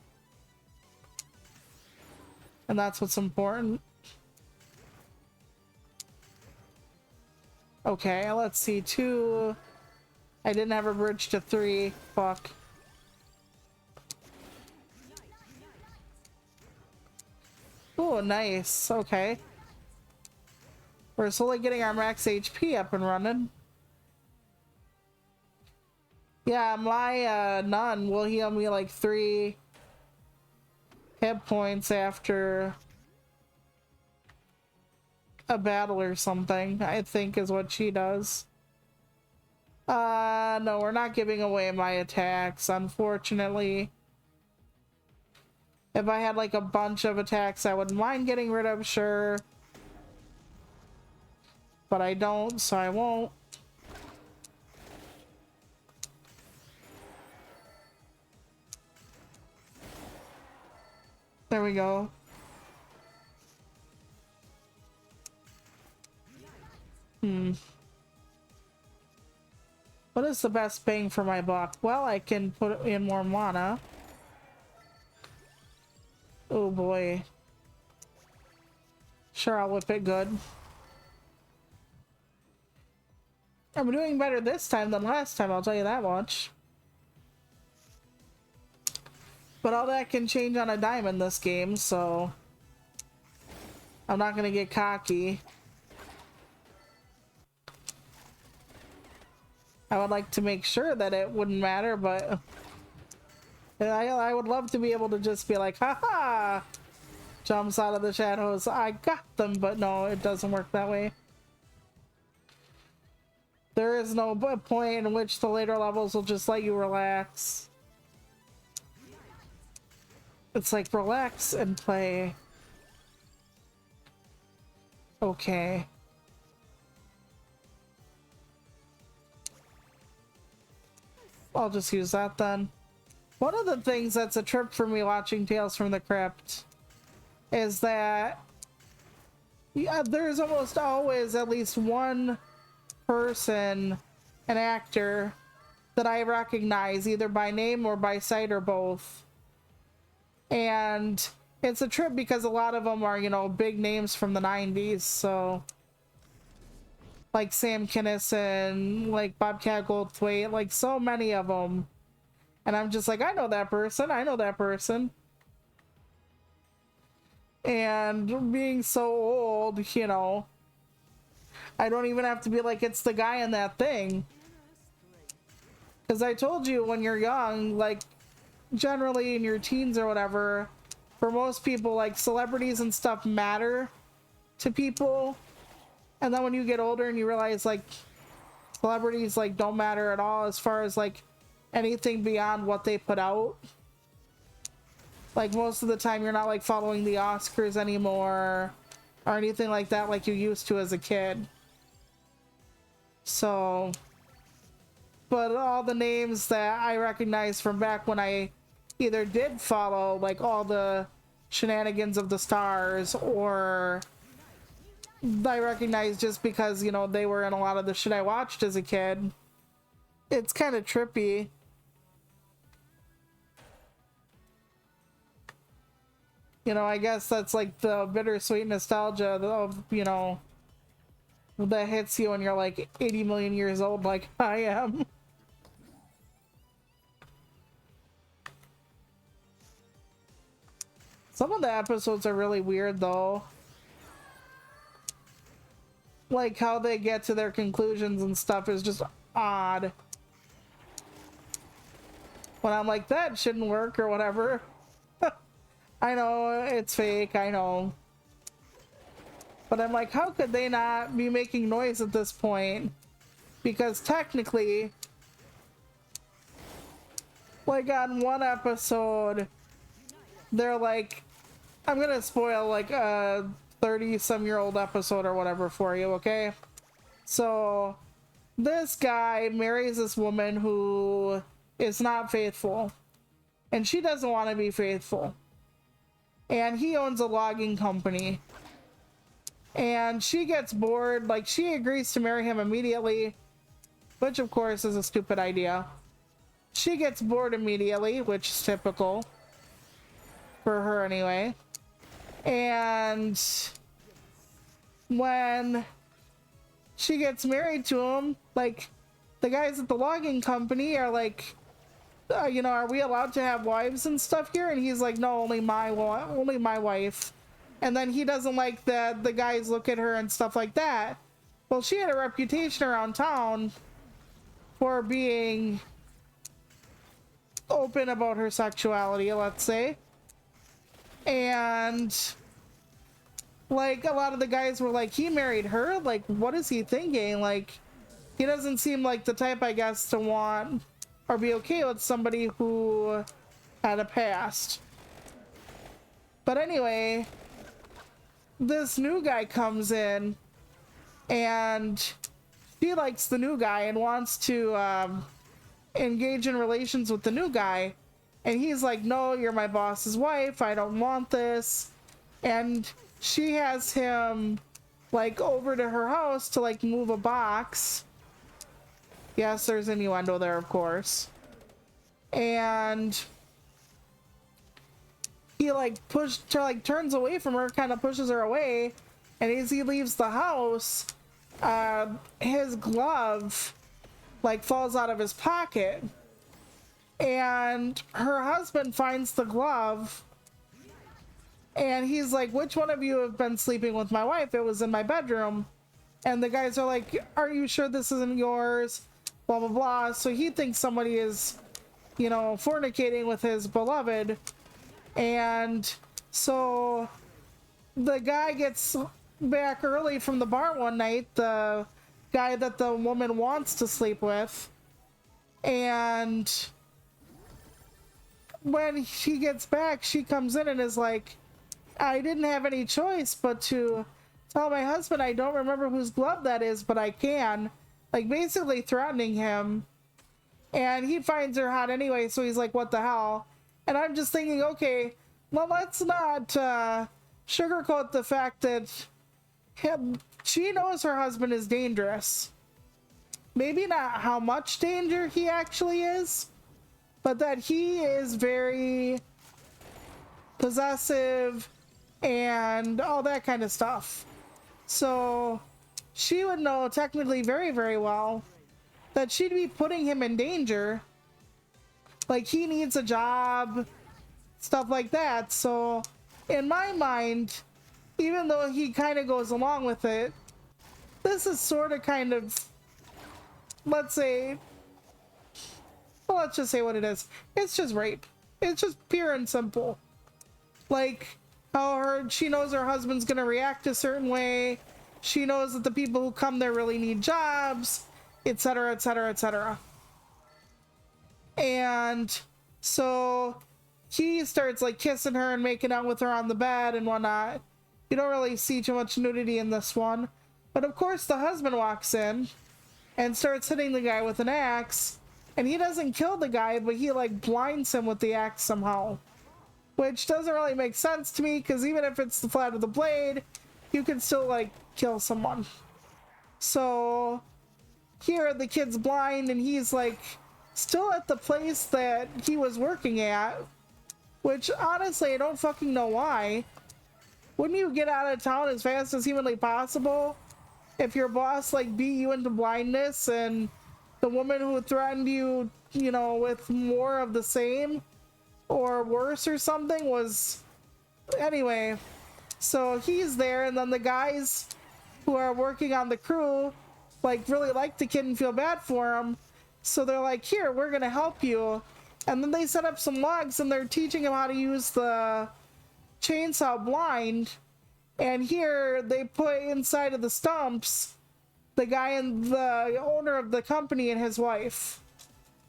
And that's what's important. Okay, let's see, 2. I didn't have a bridge to 3. Fuck. Oh, nice. Okay. We're slowly getting our max HP up and running. Yeah, my nun will heal me like 3 hit points after a battle or something, I think is what she does. No, we're not giving away my attacks, unfortunately. If I had like a bunch of attacks I wouldn't mind getting rid of, sure. But I don't, so I won't. There we go. What is the best bang for my buck? Well, I can put in more mana. Oh boy. Sure, I'll whip it good. I'm doing better this time than last time, I'll tell you that much. But all that can change on a dime in this game, so I'm not gonna get cocky. I would like to make sure that it wouldn't matter, but I would love to be able to just be like, haha! Jumps out of the shadows, I got them, but no, it doesn't work that way. There is no point in which the later levels will just let you relax. It's like, relax and play. Okay. I'll just use that then. One of the things that's a trip for me watching Tales from the Crypt is that there's almost always at least one person, an actor, that I recognize either by name or by sight or both. And it's a trip because a lot of them are, you know, big names from the 90s, so like Sam Kinison, like Bobcat Goldthwait, like so many of them. And I'm just like, I know that person, I know that person. And being so old, you know, I don't even have to be like, it's the guy in that thing. Because I told you, when you're young, like, generally in your teens or whatever, for most people, like, celebrities and stuff matter to people. And then when you get older and you realize, like, celebrities, like, don't matter at all as far as, like, anything beyond what they put out. Like, most of the time you're not, like, following the Oscars anymore or anything like that like you used to as a kid. So, but all the names that I recognize from back when I either did follow, like, all the shenanigans of the stars, or I recognize just because, you know, they were in a lot of the shit I watched as a kid. It's kind of trippy. You know, I guess that's like the bittersweet nostalgia of, you know, that hits you when you're like 80 million years old like I am. Some of the episodes are really weird though. Like how they get to their conclusions and stuff is just odd. When I'm like, that shouldn't work or whatever. I know, it's fake, I know. But I'm like, how could they not be making noise at this point? Because technically, like on one episode, they're like, I'm gonna spoil like 30-some-year-old episode or whatever for you, okay? So this guy marries this woman who is not faithful, and she doesn't want to be faithful. And he owns a logging company. And she gets bored, like she agrees to marry him immediately, which of course is a stupid idea. She gets bored immediately, which is typical for her anyway. And when she gets married to him, like the guys at the logging company are like, you know, are we allowed to have wives and stuff here? And he's like, no, only my wife. And then he doesn't like that the guys look at her and stuff like that. Well, she had a reputation around town for being open about her sexuality, let's say. And like a lot of the guys were like, he married her? Like, what is he thinking? Like, he doesn't seem like the type, I guess, to want or be okay with somebody who had a past. But anyway, this new guy comes in and she likes the new guy and wants to engage in relations with the new guy. And he's like, no, you're my boss's wife. I don't want this. And she has him like over to her house to like move a box. Yes, there's innuendo there, of course. And he like turns away from her, kind of pushes her away. And as he leaves the house, his glove like falls out of his pocket. And her husband finds the glove and he's like, which one of you have been sleeping with my wife? It was in my bedroom. And the guys are like, are you sure this isn't yours? Blah, blah, blah. So he thinks somebody is, you know, fornicating with his beloved. And so the guy gets back early from the bar one night, the guy that the woman wants to sleep with. And when she gets back, she comes in and is like, I didn't have any choice but to tell my husband I don't remember whose glove that is, but I can. Like, basically threatening him. And he finds her hot anyway, so he's like, what the hell? And I'm just thinking, okay, well, let's not sugarcoat the fact that she knows her husband is dangerous. Maybe not how much danger he actually is, but that he is very possessive and all that kind of stuff. So she would know technically very, very well that she'd be putting him in danger. Like, he needs a job, stuff like that. So in my mind, even though he kind of goes along with it, this is sort of kind of, let's say, well, let's just say what it is. It's just rape. It's just pure and simple. Like, how she knows her husband's gonna react a certain way. She knows that the people who come there really need jobs, etc., etc., etc. And so he starts like kissing her and making out with her on the bed and whatnot. You don't really see too much nudity in this one. But of course the husband walks in and starts hitting the guy with an axe. And he doesn't kill the guy, but he like blinds him with the axe somehow. Which doesn't really make sense to me, because even if it's the flat of the blade, you can still like kill someone. So here the kid's blind and he's like still at the place that he was working at. Which honestly, I don't fucking know why. Wouldn't you get out of town as fast as humanly possible if your boss like beat you into blindness and the woman who threatened you, you know, with more of the same or worse or something was... Anyway, so he's there, and then the guys who are working on the crew like really like the kid and feel bad for him, so they're like, here, we're gonna help you. And then they set up some logs and they're teaching him how to use the chainsaw blind. And here they put inside of the stumps the guy and the owner of the company and his wife.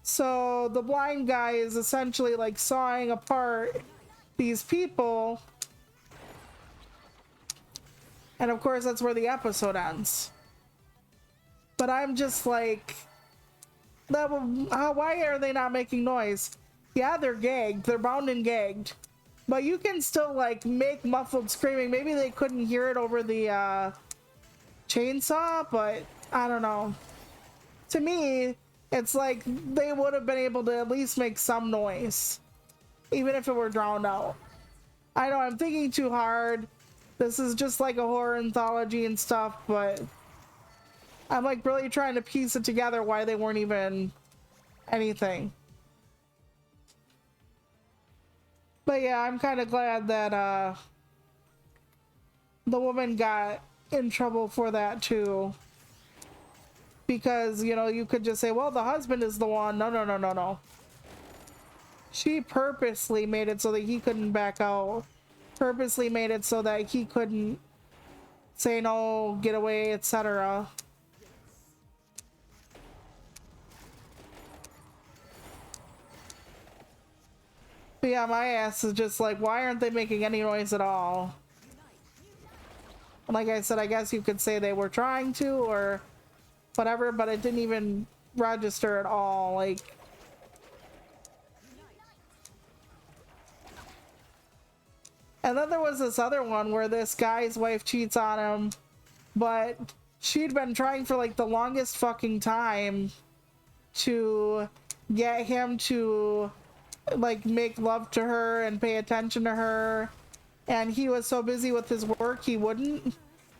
So the blind guy is essentially like sawing apart these people And of course, that's where the episode ends. But I'm just like, why are they not making noise? Yeah, they're gagged. They're bound and gagged. But you can still, like, make muffled screaming. Maybe they couldn't hear it over the chainsaw, but I don't know. To me, it's like they would have been able to at least make some noise, even if it were drowned out. I know I'm thinking too hard. This is just like a horror anthology and stuff, but I'm like really trying to piece it together why they weren't even anything. But yeah, I'm kind of glad that the woman got in trouble for that too. Because, you know, you could just say, well, the husband is the one. No, no, no, no, no. She purposely made it so that he couldn't back out. Purposely made it so that he couldn't say no, get away, etc. But yeah, my ass is just like, why aren't they making any noise at all? Like I said, I guess you could say they were trying to or whatever, but it didn't even register at all. Like, and then there was this other one where this guy's wife cheats on him, but she'd been trying for like the longest fucking time to get him to like make love to her and pay attention to her, and he was so busy with his work he wouldn't.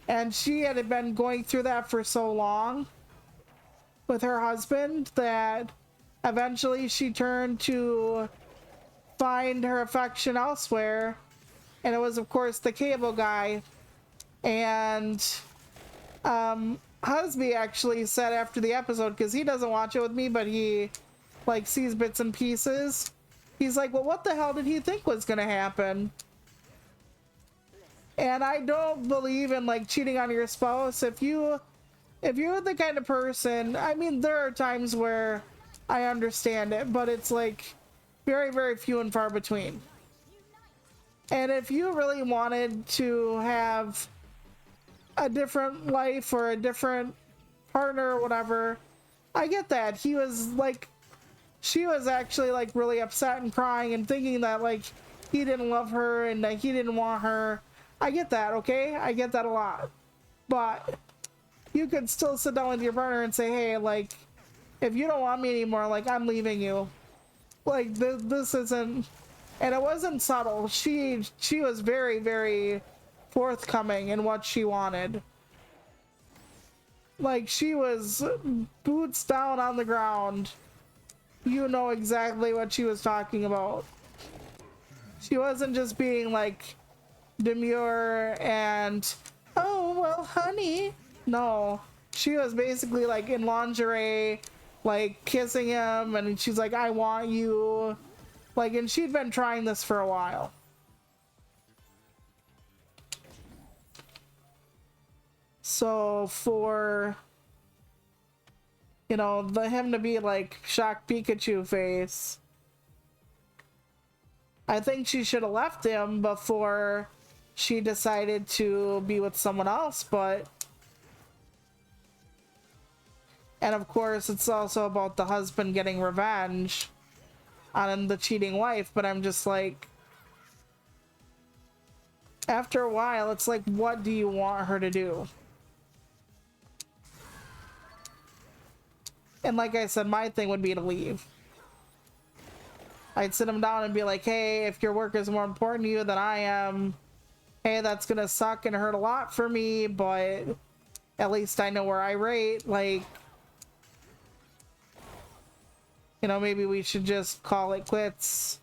And she had been going through that for so long with her husband that eventually she turned to find her affection elsewhere, and it was of course the cable guy. And Husby actually said after the episode, because he doesn't watch it with me but he like sees bits and pieces, he's like, well, what the hell did he think was gonna happen? And I don't believe in like cheating on your spouse. If you're the kind of person, I mean, there are times where I understand it, but it's like very, very few and far between. And if you really wanted to have a different life or a different partner or whatever, I get that. He was like, she was actually like really upset and crying and thinking that like he didn't love her and that he didn't want her. I get that, okay? I get that a lot. But you could still sit down with your partner and say, hey, like, if you don't want me anymore, like, I'm leaving you. Like, this isn't... And it wasn't subtle. She was very, very forthcoming in what she wanted. Like, she was boots down on the ground. You know exactly what she was talking about. She wasn't just being, like, demure and, oh, well, honey. No. She was basically, like, in lingerie, like, kissing him, and she's like, I want you. Like, and she'd been trying this for a while. So for, you know, him to be like shocked Pikachu face, I think she should have left him before she decided to be with someone else. But, and of course it's also about the husband getting revenge on the cheating wife, but I'm just like, after a while it's like, what do you want her to do? And like I said, my thing would be to leave. I'd sit him down and be like, hey, if your work is more important to you than I am, hey, that's gonna suck and hurt a lot for me, but at least I know where I rate. Like, you know, maybe we should just call it quits.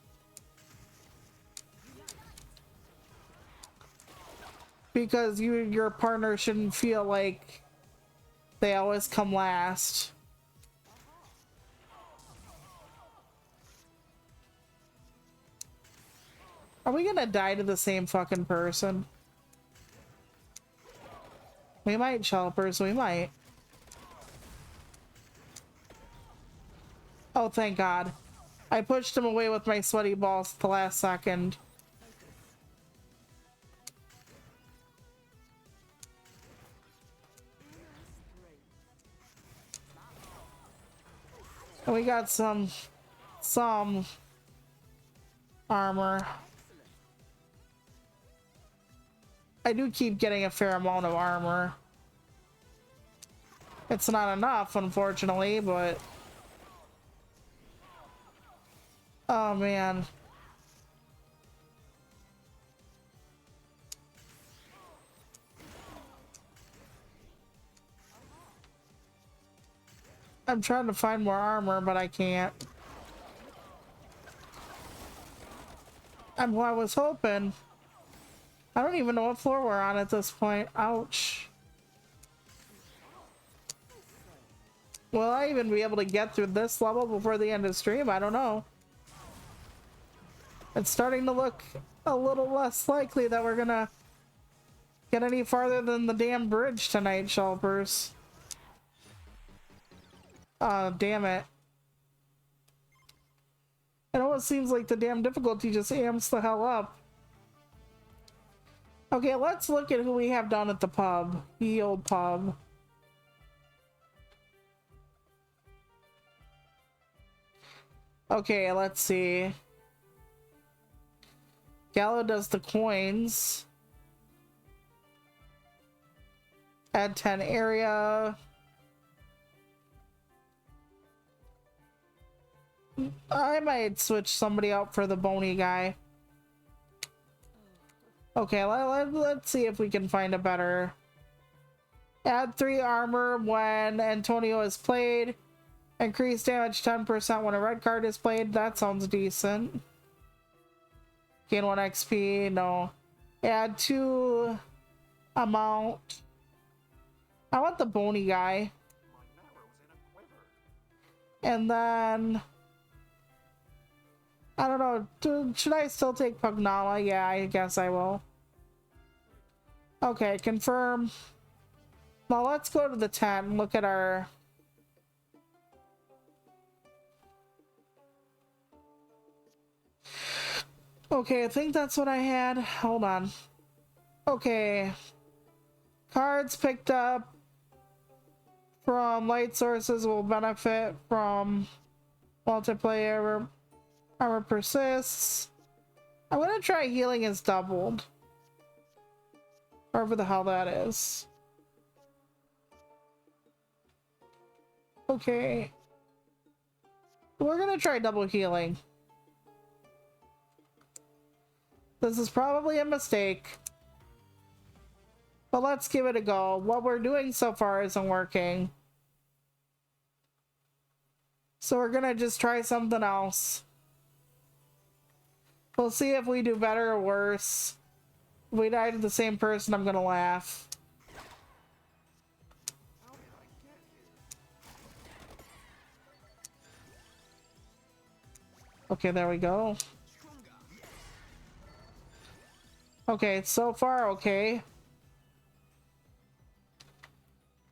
Because your partner shouldn't feel like they always come last. Are we gonna die to the same fucking person? We might, Shelpers, we might. Oh, thank God. I pushed him away with my sweaty balls at the last second. And we got some armor. I do keep getting a fair amount of armor. It's not enough, unfortunately, but... Oh, man. I'm trying to find more armor, but I can't. I was hoping. I don't even know what floor we're on at this point. Ouch. Will I even be able to get through this level before the end of stream? I don't know. It's starting to look a little less likely that we're gonna get any farther than the damn bridge tonight, Shelpers. Damn it. It almost seems like the damn difficulty just amps the hell up. Okay, let's look at who we have down at the pub. The old pub. Okay, let's see. Gallo does the coins. Add 10 area. I might switch somebody out for the bony guy. Okay, let's see if we can find a better. Add 3 armor when Antonio is played. Increase damage 10% when a red card is played. That sounds decent. Gain 1 XP. No. Add 2 amount. I want the bony guy. And then... I don't know. Should I still take Pugnala? Yeah, I guess I will. Okay, confirm. Now let's go to the tent and look at our... Okay, I think that's what I had. Hold on. Okay. Cards picked up from light sources will benefit from multiplayer. Armor persists. I'm gonna try healing is doubled. Whatever the hell that is. Okay. We're gonna try double healing. This is probably a mistake. But let's give it a go. What we're doing so far isn't working. So we're gonna just try something else. We'll see if we do better or worse. If we die to the same person, I'm gonna laugh. Okay, there we go. Okay, so far okay.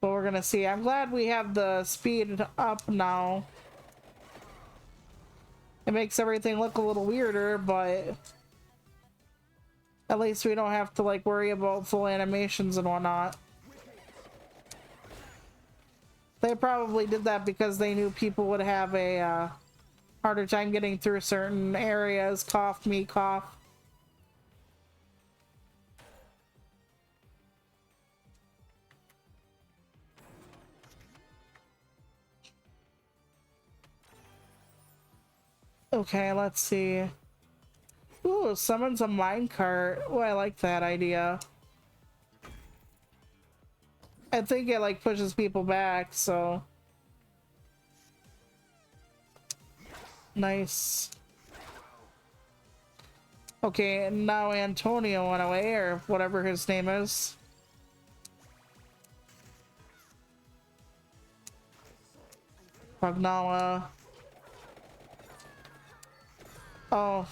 But we're gonna see. I'm glad we have the speed up now. It makes everything look a little weirder, but at least we don't have to like worry about full animations and whatnot. They probably did that because they knew people would have a harder time getting through certain areas. Cough me, cough. Okay, let's see. Ooh, summons a minecart. Oh, I like that idea. I think it like pushes people back, so nice. Okay, and now Antonio went away, or whatever his name is. Pugnala. Oh,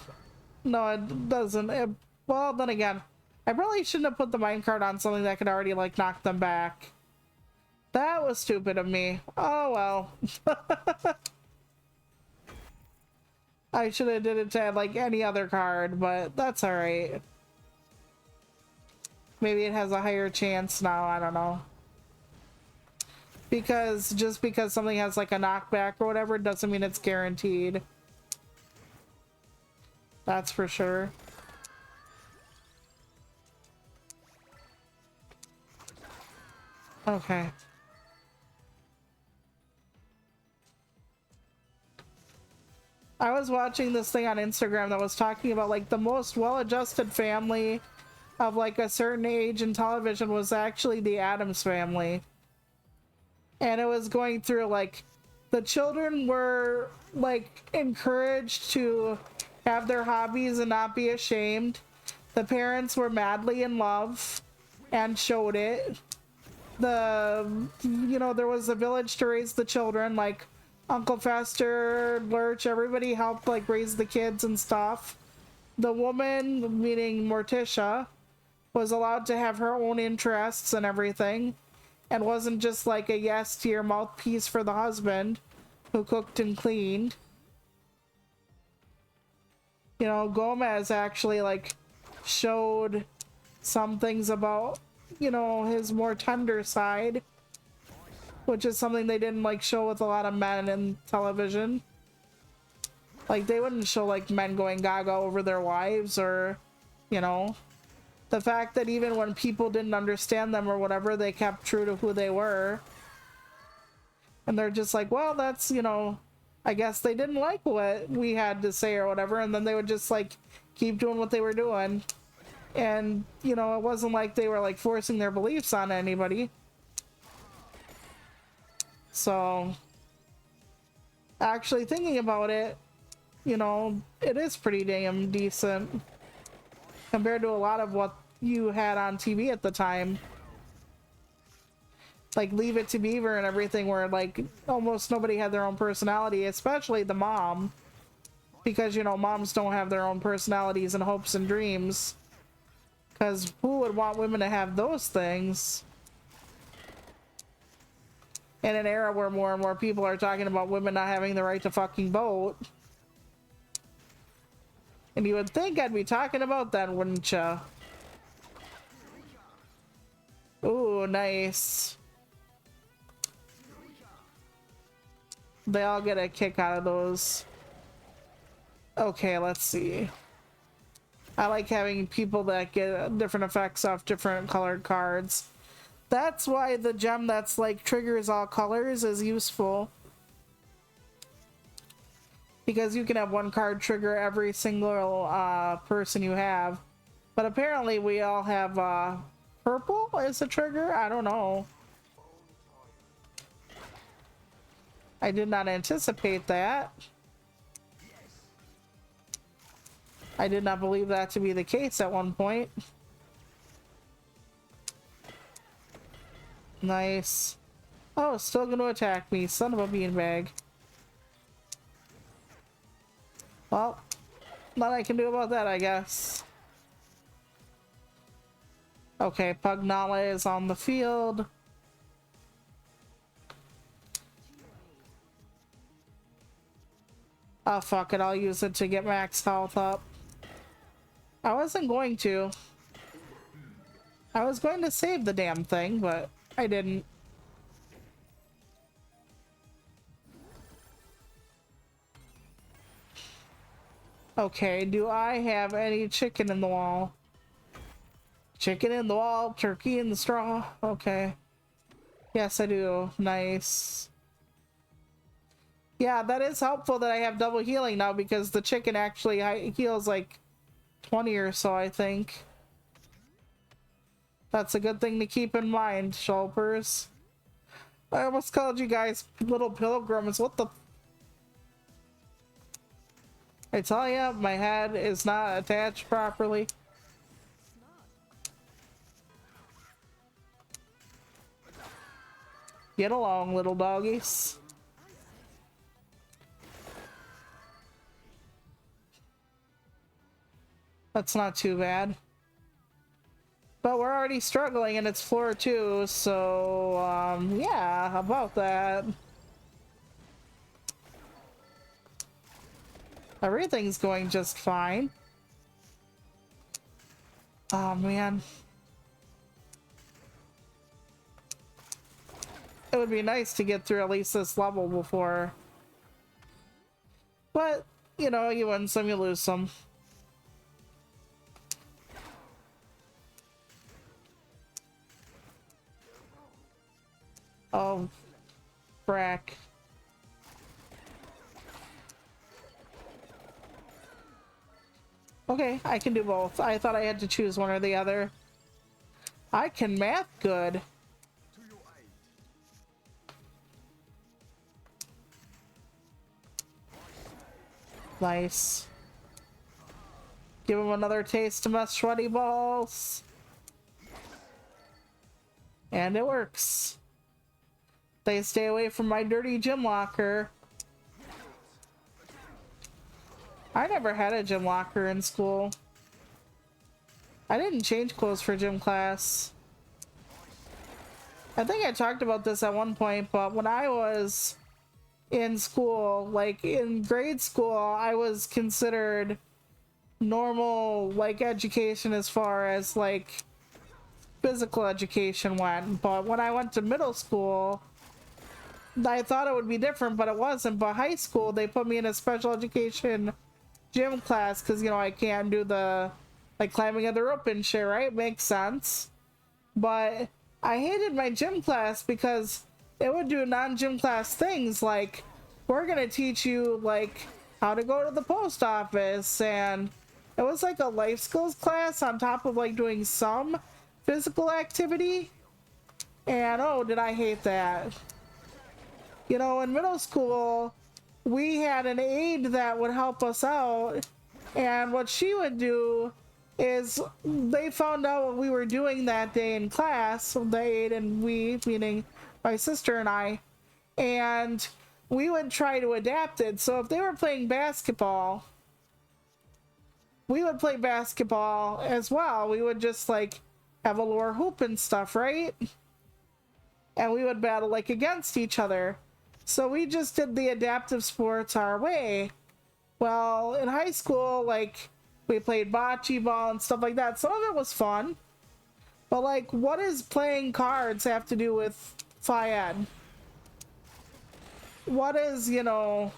no, it doesn't. Well, then again, I probably shouldn't have put the minecart on something that could already, like, knock them back. That was stupid of me. Oh, well. I should have did it to, like, any other card, but that's alright. Maybe it has a higher chance now, I don't know. Because just because something has like a knockback or whatever doesn't mean it's guaranteed. That's for sure. Okay. I was watching this thing on Instagram that was talking about like the most well-adjusted family of like a certain age in television was actually the Addams Family. And it was going through like the children were like encouraged to have their hobbies and not be ashamed. The parents were madly in love and showed it. There was a village to raise the children, like Uncle Fester, Lurch, everybody helped like raise the kids and stuff. The woman, meaning Morticia, was allowed to have her own interests and everything, and wasn't just like a yes to your mouthpiece for the husband who cooked and cleaned. You know, Gomez actually like showed some things about, you know, his more tender side, which is something they didn't like show with a lot of men in television. Like they wouldn't show like men going gaga over their wives, or, you know, the fact that even when people didn't understand them or whatever, they kept true to who they were. And they're just like, well, that's, you know, I guess they didn't like what we had to say or whatever, and then they would just like keep doing what they were doing. And, you know, it wasn't like they were like forcing their beliefs on anybody. So, actually thinking about it, you know, it is pretty damn decent compared to a lot of what you had on TV at the time. Like Leave It to Beaver and everything, where like almost nobody had their own personality, especially the mom. Because, you know, moms don't have their own personalities and hopes and dreams. Because who would want women to have those things? In an era where more and more people are talking about women not having the right to fucking vote. And you would think I'd be talking about that, wouldn't ya? Ooh, nice. They all get a kick out of those. Okay, let's see. I like having people that get different effects off different colored cards. That's why the gem that's like triggers all colors is useful. Because you can have one card trigger every single person you have. But apparently we all have purple as a trigger? I don't know. I did not anticipate that. I did not believe that to be the case at one point. Nice. Oh, still gonna attack me, son of a beanbag. Well, nothing I can do about that, I guess. Okay, Pugnala is on the field. Oh, fuck it, I'll use it to get max health up. I wasn't going to. I was going to save the damn thing, but I didn't. Okay, do I have any chicken in the wall? Chicken in the wall, turkey in the straw. Okay. Yes, I do. Nice. Yeah, that is helpful that I have double healing now, because the chicken actually heals like 20 or so, I think. That's a good thing to keep in mind, Shulpers. I almost called you guys little pilgrims. What the... I tell ya, my head is not attached properly. Get along, little doggies. That's not too bad. But we're already struggling and it's floor 2, so yeah, how about that? Everything's going just fine. Oh man. it would be nice to get through at least this level before. But, you know, you win some, you lose some. Oh, frack. Okay, I can do both. I thought I had to choose one or the other. I can math good. Nice. Give him another taste of my sweaty balls. And it works. They stay away from my dirty gym locker. I never had a gym locker in school. I didn't change clothes for gym class. I think I talked about this at one point, but when I was in school, like in grade school, I was considered normal, like, education as far as like physical education went. But when I went to middle school, I thought it would be different, but it wasn't. But high school, they put me in a special education gym class because, you know, I can't do the like climbing up the rope and shit, right? Makes sense. But I hated my gym class because it would do non-gym class things like, we're gonna teach you like how to go to the post office, and it was like a life skills class on top of like doing some physical activity. And oh, did I hate that. You know, in middle school, we had an aide that would help us out, and what she would do is they found out what we were doing that day in class, the aide and we, meaning my sister and I, and we would try to adapt it. So if they were playing basketball, we would play basketball as well. We would just like have a lower hoop and stuff, right? And we would battle like against each other. So we just did the adaptive sports our way. Well, in high school, like, we played bocce ball and stuff like that. Some of it was fun. But, like, what does playing cards have to do with FIAD? What is, you know...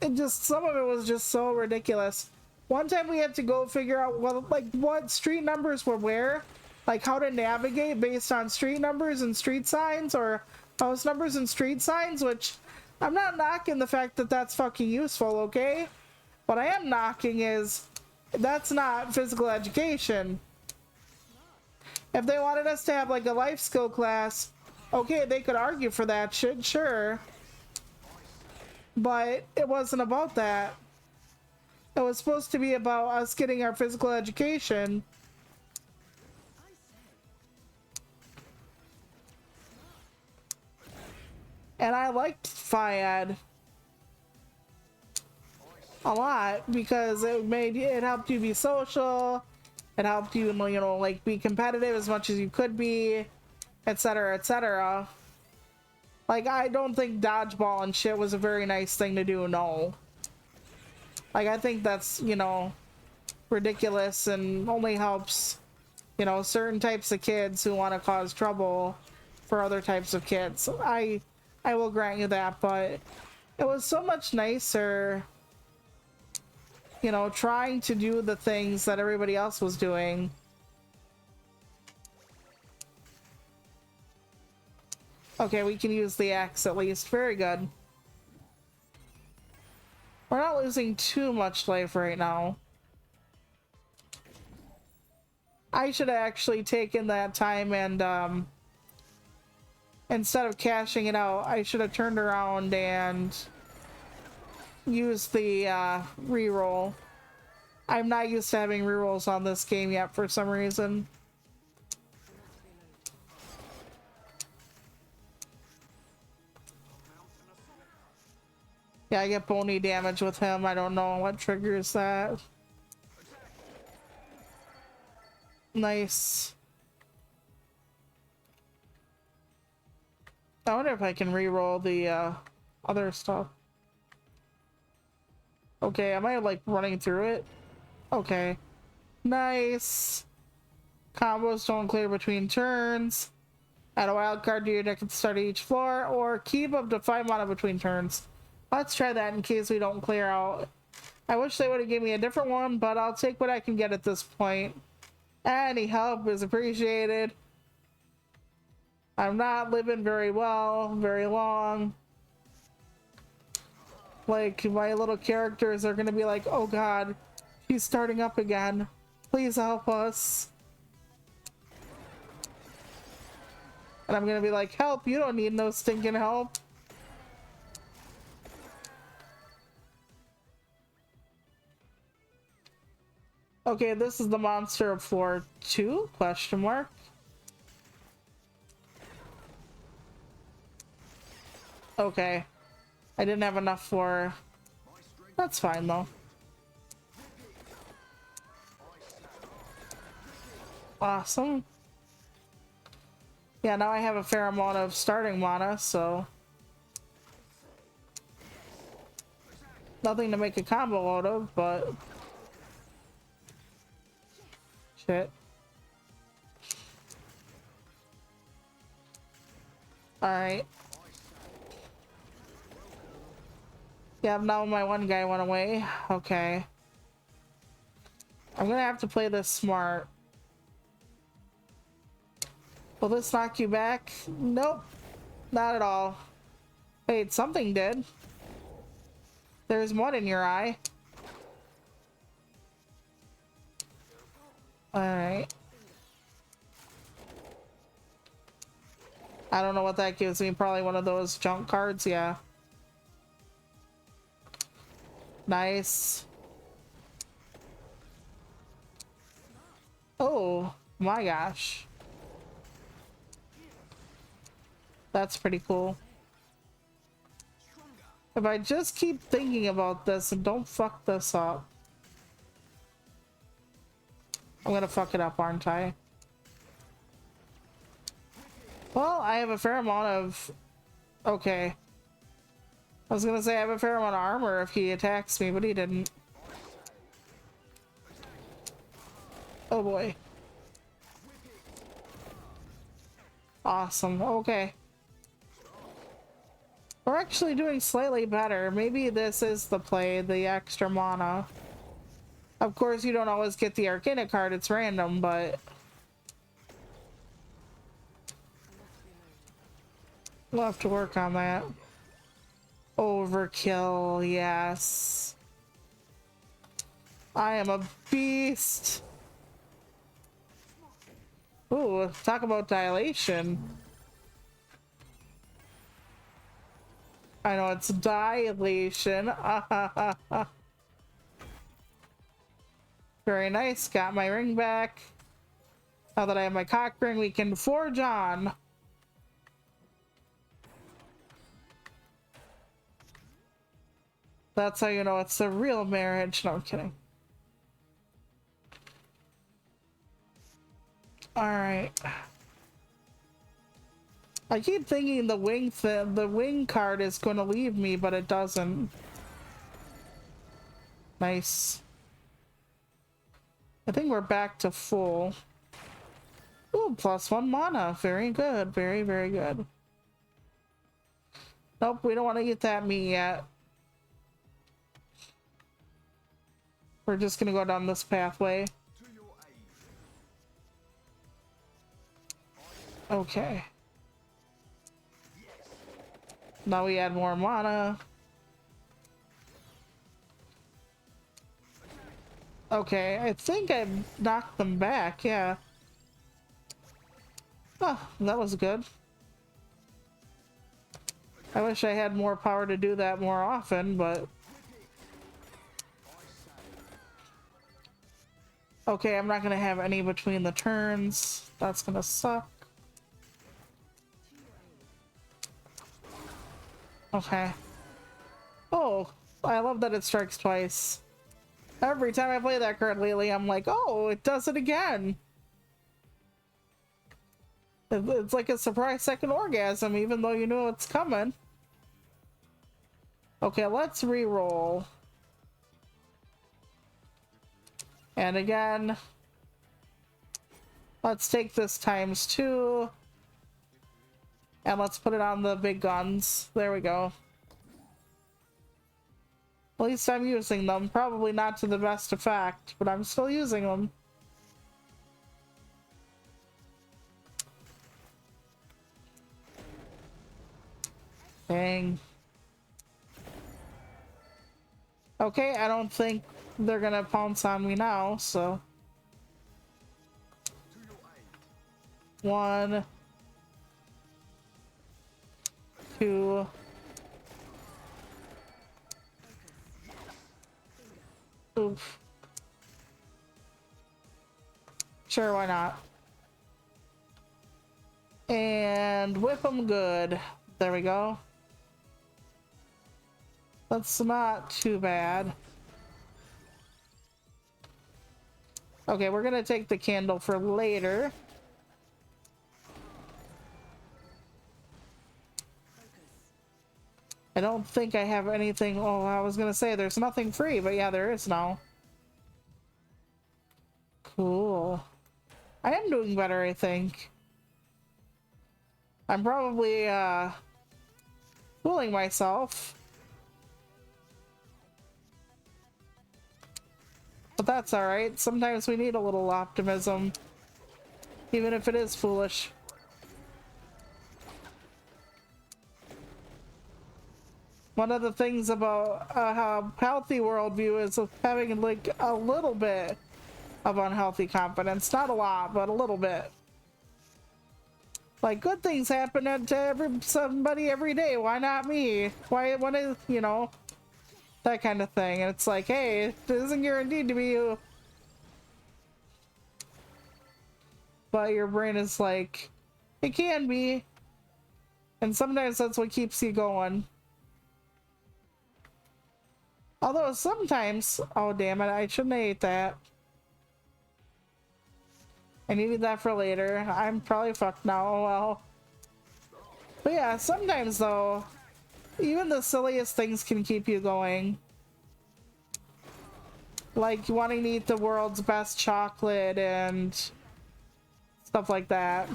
It just, some of it was just so ridiculous. One time we had to go figure out, well, like, what street numbers were where. Like, how to navigate based on street numbers and street signs, or house numbers and street signs, which I'm not knocking the fact that that's fucking useful, okay? What I am knocking is that's not physical education. If they wanted us to have like a life skill class, okay, they could argue for that shit, sure. But it wasn't about that. It was supposed to be about us getting our physical education. And I liked FIAD a lot because it helped you be social, it helped you, you know, like be competitive as much as you could be, etc., etc. Like, I don't think dodgeball and shit was a very nice thing to do, no. Like, I think that's, you know, ridiculous and only helps, you know, certain types of kids who want to cause trouble for other types of kids. I will grant you that, but it was so much nicer, you know, trying to do the things that everybody else was doing. Okay, we can use the axe at least. Very good. We're not losing too much life right now. I should have actually taken that time and, instead of cashing it out, I should have turned around and used the reroll. I'm not used to having rerolls on this game yet for some reason. Yeah, I get bony damage with him. I don't know what triggers that. Nice. I wonder if I can re-roll the other stuff. Okay, am I like running through it? Okay. Nice. Combos don't clear between turns. Add a wild card to your deck at the start of each floor, or keep up to 5 mana between turns. Let's try that in case we don't clear out. I wish they would have given me a different one, but I'll take what I can get at this point. Any help is appreciated. I'm not living very well, very long. Like, my little characters are gonna be like, oh god, he's starting up again. Please help us. And I'm gonna be like, help, you don't need no stinking help. Okay, this is the monster of floor 2, question mark. Okay. I didn't have enough for... That's fine though. Awesome. Yeah, now I have a fair amount of starting mana, so... Nothing to make a combo out of, but... Shit. Alright. Yeah, now my one guy went away. Okay. I'm gonna have to play this smart. Will this knock you back? Nope. Not at all. Wait, something did. There's mud in your eye. Alright. I don't know what that gives me. Probably one of those junk cards, yeah. Nice. Oh my gosh. That's pretty cool. If I just keep thinking about this and don't fuck this up. I'm gonna fuck it up, aren't I? Well, I have a fair amount of... Okay. I was gonna say I have a fair amount of armor if he attacks me, but he didn't. Oh boy. Awesome. Okay. We're actually doing slightly better. Maybe this is the play, the extra mana. Of course, you don't always get the Arcana card, it's random, but... We'll have to work on that. Overkill, yes. I am a beast. Ooh, talk about dilation. I know, it's dilation. Very nice, got my ring back. Now that I have my cock ring, we can forge on. That's how you know it's a real marriage. No, I'm kidding. Alright. I keep thinking the wing card is going to leave me, but it doesn't. Nice. I think we're back to full. Ooh, +1 mana. Very good. Very, very good. Nope, we don't want to get that meat yet. We're just gonna go down this pathway. Okay. Now we add more mana. Okay, I think I knocked them back, yeah. Oh, that was good. I wish I had more power to do that more often, but... Okay, I'm not gonna have any between the turns. That's gonna suck. Okay. Oh, I love that it strikes twice. Every time I play that card lately, I'm like, oh, it does it again. It's like a surprise second orgasm, even though you know it's coming. Okay, let's re-roll. And again, let's take this ×2. And let's put it on the big guns. There we go. At least I'm using them. Probably not to the best effect, but I'm still using them. Dang. Okay, I don't think they're gonna pounce on me now, so. 1, 2. Oof. Sure, why not? And whip them good. There we go. That's not too bad. Okay, we're gonna take the candle for later. I don't think I have anything. Oh, I was gonna say there's nothing free, but yeah, there is now. Cool. I am doing better, I think. I'm probably fooling myself. But that's alright. Sometimes we need a little optimism. Even if it is foolish. One of the things about a healthy worldview is having like a little bit of unhealthy confidence. Not a lot, but a little bit. Like, good things happen to somebody every day. Why not me? Why, what is, you know, that kind of thing. And it's like, hey, it isn't guaranteed to be you. But your brain is like, it can be. And sometimes that's what keeps you going. Although sometimes, oh damn it, I shouldn't have ate that. I needed that for later. I'm probably fucked now, oh well. But yeah, sometimes though, even the silliest things can keep you going. Like wanting to eat the world's best chocolate and stuff like that.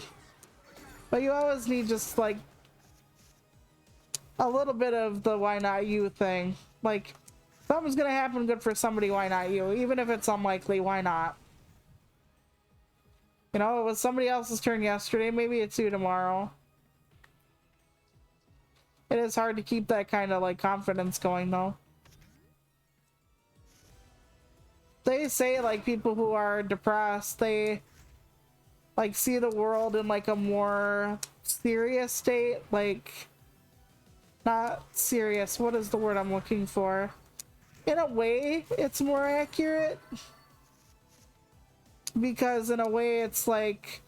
But you always need just like a little bit of the why not you thing. Like, something's gonna happen good for somebody, why not you? Even if it's unlikely, why not? You know, it was somebody else's turn yesterday, maybe it's you tomorrow. It is hard to keep that kind of like confidence going though. They say like people who are depressed, they like see the world in like a more serious state, like not serious, what is the word I'm looking for? In a way, it's more accurate. Because in a way, it's like,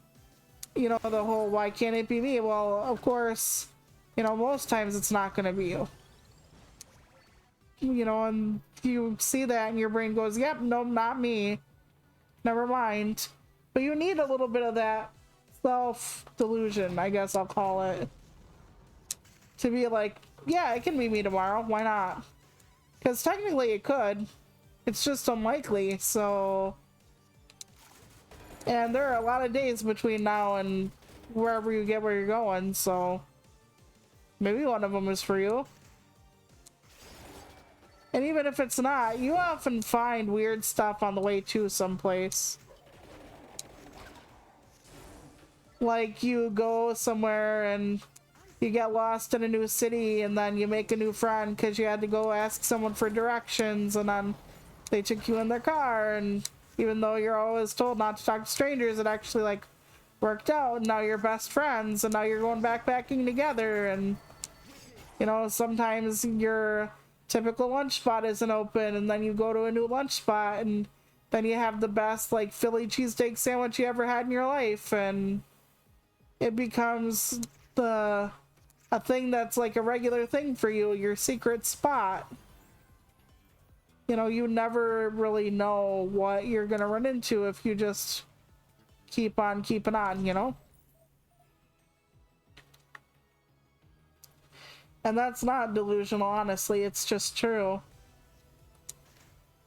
you know, the whole, why can't it be me? Well, of course, you know, most times it's not going to be you. You know, and you see that and your brain goes, yep, no, not me. Never mind. But you need a little bit of that self-delusion, I guess I'll call it. To be like, yeah, it can be me tomorrow. Why not? Because technically it could. It's just unlikely, so... And there are a lot of days between now and wherever you get where you're going, so... Maybe one of them is for you. And even if it's not, you often find weird stuff on the way to someplace. Like you go somewhere and you get lost in a new city and then you make a new friend because you had to go ask someone for directions, and then they took you in their car, and even though you're always told not to talk to strangers, it actually like worked out, and now you're best friends, and now you're going backpacking together. And you know, sometimes your typical lunch spot isn't open, and then you go to a new lunch spot, and then you have the best like Philly cheesesteak sandwich you ever had in your life, and it becomes a thing that's like a regular thing for you, your secret spot. You know, you never really know what you're gonna run into if you just keep on keeping on, you know? And that's not delusional, honestly, it's just true.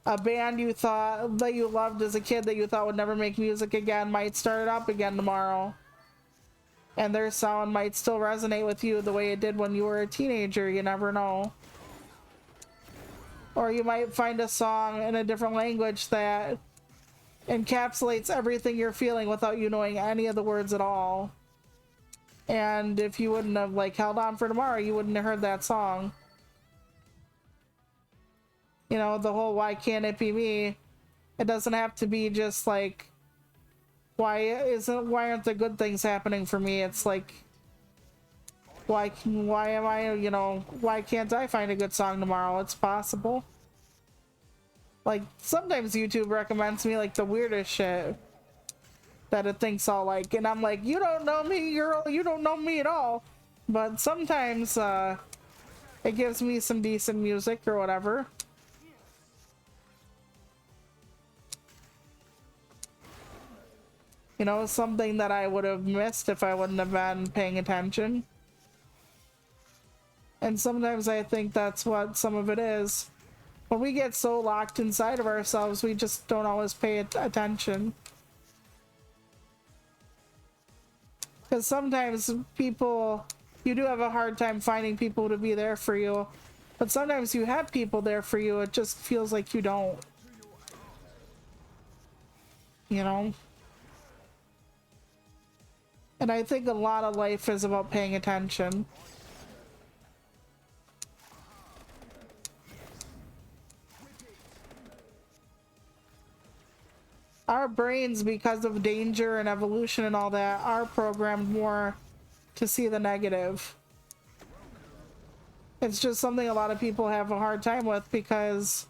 A band you thought that you loved as a kid that you thought would never make music again might start it up again tomorrow. and their sound might still resonate with you the way it did when you were a teenager. You never know. Or you might find a song in a different language that encapsulates everything you're feeling without you knowing any of the words at all. And if you wouldn't have like held on for tomorrow, you wouldn't have heard that song. You know, the whole why can't it be me? It doesn't have to be just like why aren't the good things happening for me? It's like why am I, you know, why can't I find a good song tomorrow? It's possible. Like sometimes YouTube recommends me like the weirdest shit that it thinks I'll like, and I'm like, you don't know me, girl, you don't know me at all. But sometimes it gives me some decent music or whatever. You know, something that I would have missed if I wouldn't have been paying attention. And sometimes I think that's what some of it is. When we get so locked inside of ourselves, we just don't always pay attention. Because sometimes people, you do have a hard time finding people to be there for you. But sometimes you have people there for you, it just feels like you don't. You know? And I think a lot of life is about paying attention. Our brains, because of danger and evolution and all that, are programmed more to see the negative. It's just something a lot of people have a hard time with because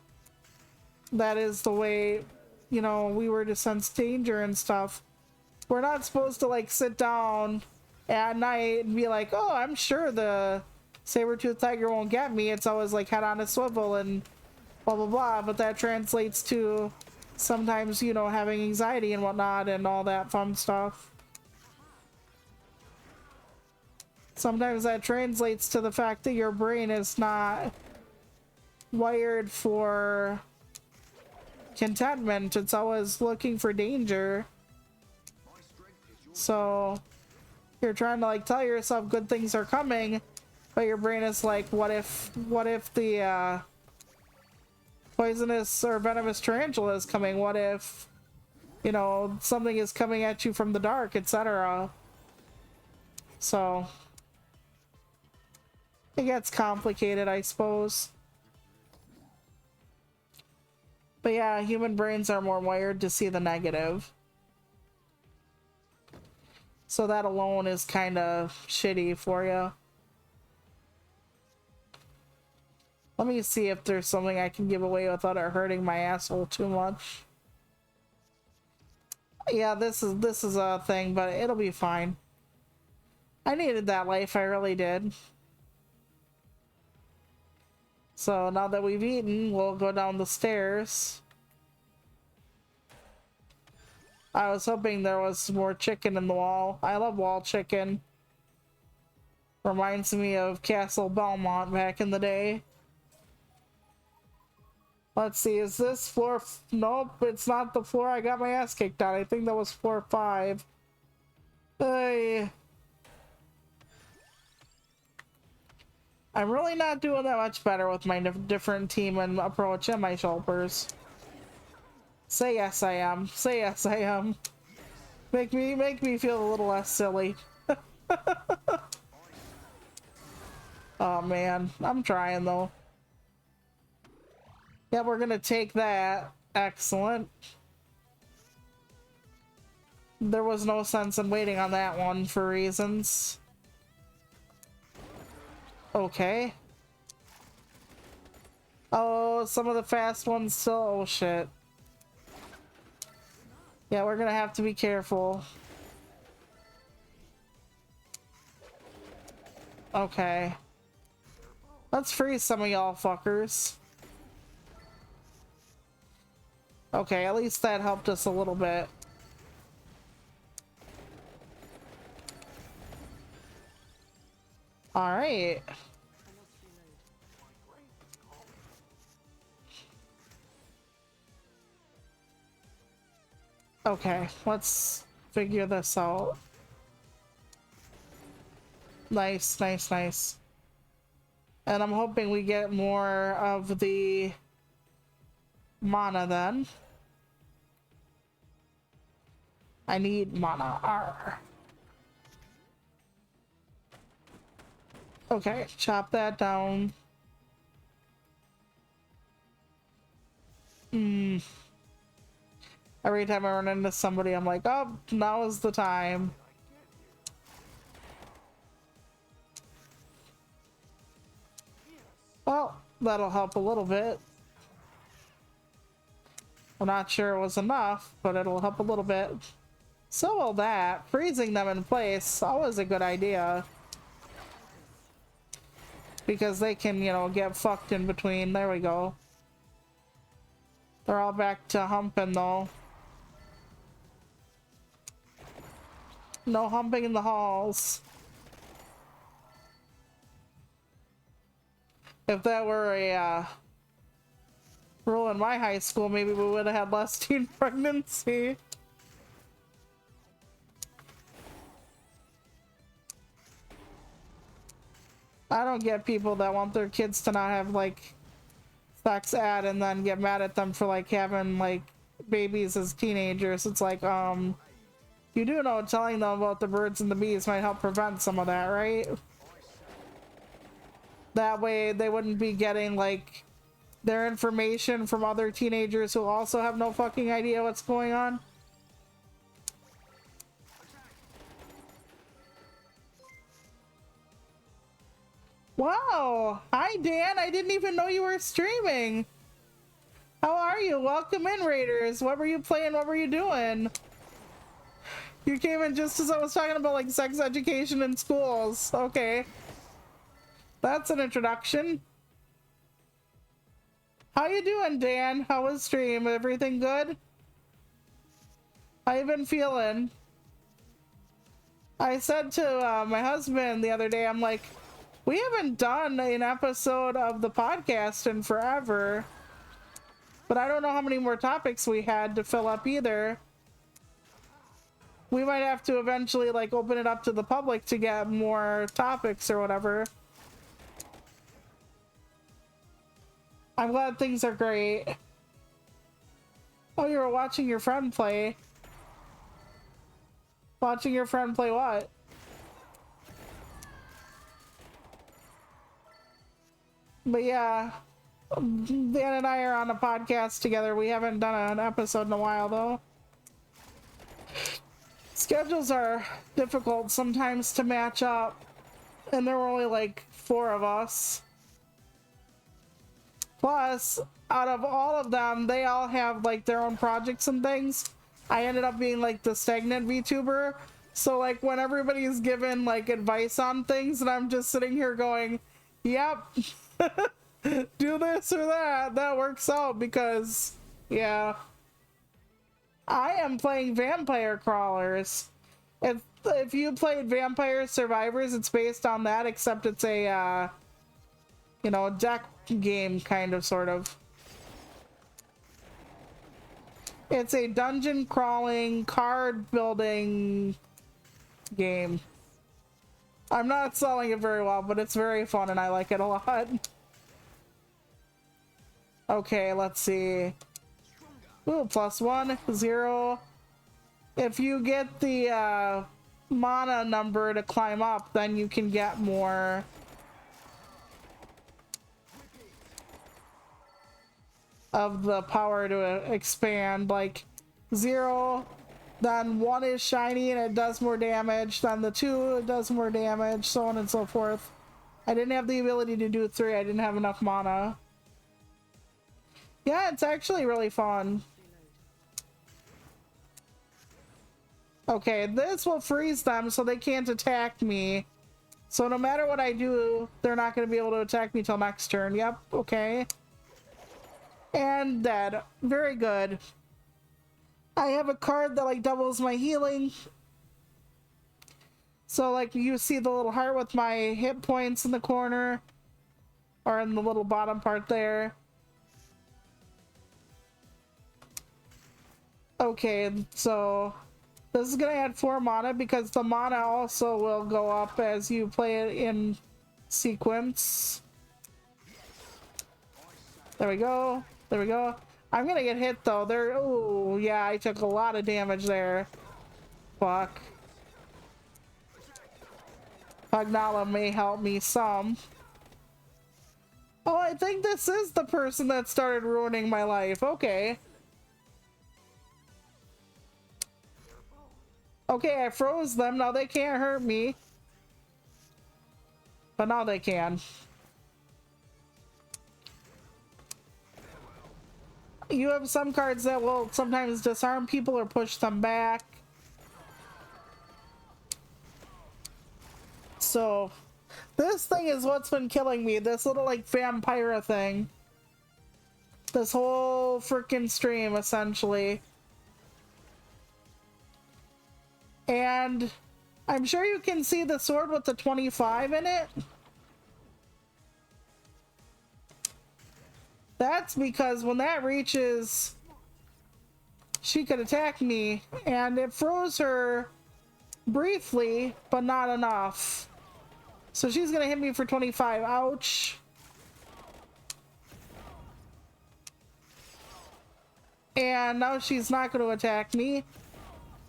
that is the way, you know, we were to sense danger and stuff. We're not supposed to like sit down at night and be like, oh, I'm sure the saber-toothed tiger won't get me. It's always like head on a swivel and blah blah blah, but that translates to sometimes, you know, having anxiety and whatnot and all that fun stuff. Sometimes that translates to the fact that your brain is not wired for contentment. It's always looking for danger. So you're trying to like tell yourself good things are coming, but your brain is like, what if the poisonous or venomous tarantula is coming? What if, you know, something is coming at you from the dark, etc. So it gets complicated, I suppose. But yeah, human brains are more wired to see the negative. So that alone is kind of shitty for you. Let me see if there's something I can give away without it hurting my asshole too much. Yeah, this is a thing, but it'll be fine. I needed that life, I really did. So now that we've eaten, we'll go down the stairs. I was hoping there was more chicken in the wall. I love wall chicken. Reminds me of Castle Belmont back in the day. Let's see, is this floor? Nope, it's not the floor I got my ass kicked on. I think that was floor 5. Hey. I'm really not doing that much better with my different team and approach and my shulpers. Say yes I am. Say yes I am. Make me feel a little less silly. Oh man, I'm trying though. Yeah, we're gonna take that. Excellent. There was no sense in waiting on that one for reasons. Okay. Oh, some of the fast ones still. Oh shit. Yeah, we're gonna have to be careful. Okay. Let's freeze some of y'all fuckers. Okay, at least that helped us a little bit. Alright. Okay, let's figure this out. Nice, nice, nice. And I'm hoping we get more of the mana then. I need mana. Arr. Okay, chop that down. Every time I run into somebody, I'm like, oh, now is the time. Well, that'll help a little bit. I'm not sure it was enough, but it'll help a little bit. So will that. Freezing them in place, always a good idea. Because they can, you know, get fucked in between. There we go. They're all back to humping though. No humping in the halls. If that were a rule in my high school, maybe we would have had less teen pregnancy. I don't get people that want their kids to not have like sex ed and then get mad at them for like having like babies as teenagers. It's like, you do know telling them about the birds and the bees might help prevent some of that, right? That way they wouldn't be getting like their information from other teenagers who also have no fucking idea what's going on. Wow! Hi Dan, I didn't even know you were streaming. How are you? Welcome in, Raiders. What were you playing? What were you doing? You came in just as I was talking about like sex education in schools. Okay. That's an introduction. How you doing, Dan? How was stream? Everything good? How you been feeling? I said to my husband the other day, I'm like, we haven't done an episode of the podcast in forever, but I don't know how many more topics we had to fill up either. We might have to eventually like open it up to the public to get more topics or whatever. I'm glad things are great. Oh, you were watching your friend play. Watching your friend play what? But yeah, Dan and I are on a podcast together. We haven't done an episode in a while though. Schedules are difficult sometimes to match up, and there were only like 4 of us. Plus, out of all of them, they all have like their own projects and things. I ended up being like the stagnant VTuber. So like when everybody's given like advice on things and I'm just sitting here going, yep, do this or that, that works out because, yeah. I am playing Vampire Crawlers. If you played Vampire Survivors, it's based on that, except it's a, you know, deck game, kind of, sort of. It's a dungeon crawling, card building game. I'm not selling it very well, but it's very fun and I like it a lot. Okay, let's see. Ooh, +1, 0. If you get the mana number to climb up, then you can get more. Of the power to expand. Like 0, then 1 is shiny and it does more damage, then the 2 it does more damage, so on and so forth. I didn't have the ability to do 3, I didn't have enough mana. Yeah, it's actually really fun. Okay, this will freeze them so they can't attack me. So no matter what I do, they're not going to be able to attack me till next turn. Yep, okay. And dead. Very good. I have a card that like doubles my healing. So like you see the little heart with my hit points in the corner. Or in the little bottom part there. Okay, so This is gonna add 4 mana because the mana also will go up as you play it in sequence. There we go. There we go. I'm gonna get hit though. There. Oh, yeah, I took a lot of damage there. Fuck. Pagnala may help me some. Oh, I think this is the person that started ruining my life. Okay. Okay, I froze them. Now they can't hurt me. But now they can. You have some cards that will sometimes disarm people or push them back. So, this thing is what's been killing me. This little, like, vampire thing. This whole freaking stream, essentially. And I'm sure you can see the sword with the 25 in it. That's because when that reaches, she could attack me, and it froze her briefly, but not enough. So she's gonna hit me for 25. Ouch. And now she's not gonna attack me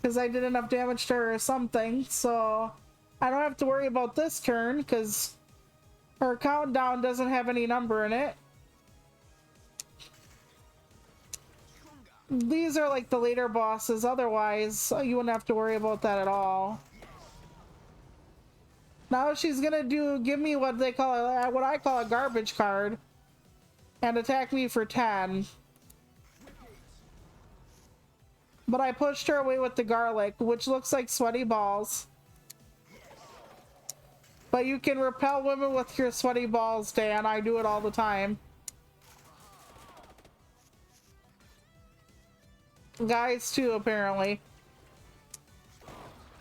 because I did enough damage to her or something. So I don't have to worry about this turn because her countdown doesn't have any number in it. These are like the later bosses. Otherwise, you wouldn't have to worry about that at all. Now she's gonna give me what they call what I call a garbage card, and attack me for 10. But I pushed her away with the garlic, which looks like sweaty balls. But you can repel women with your sweaty balls, Dan. I do it all the time. Guys too, apparently.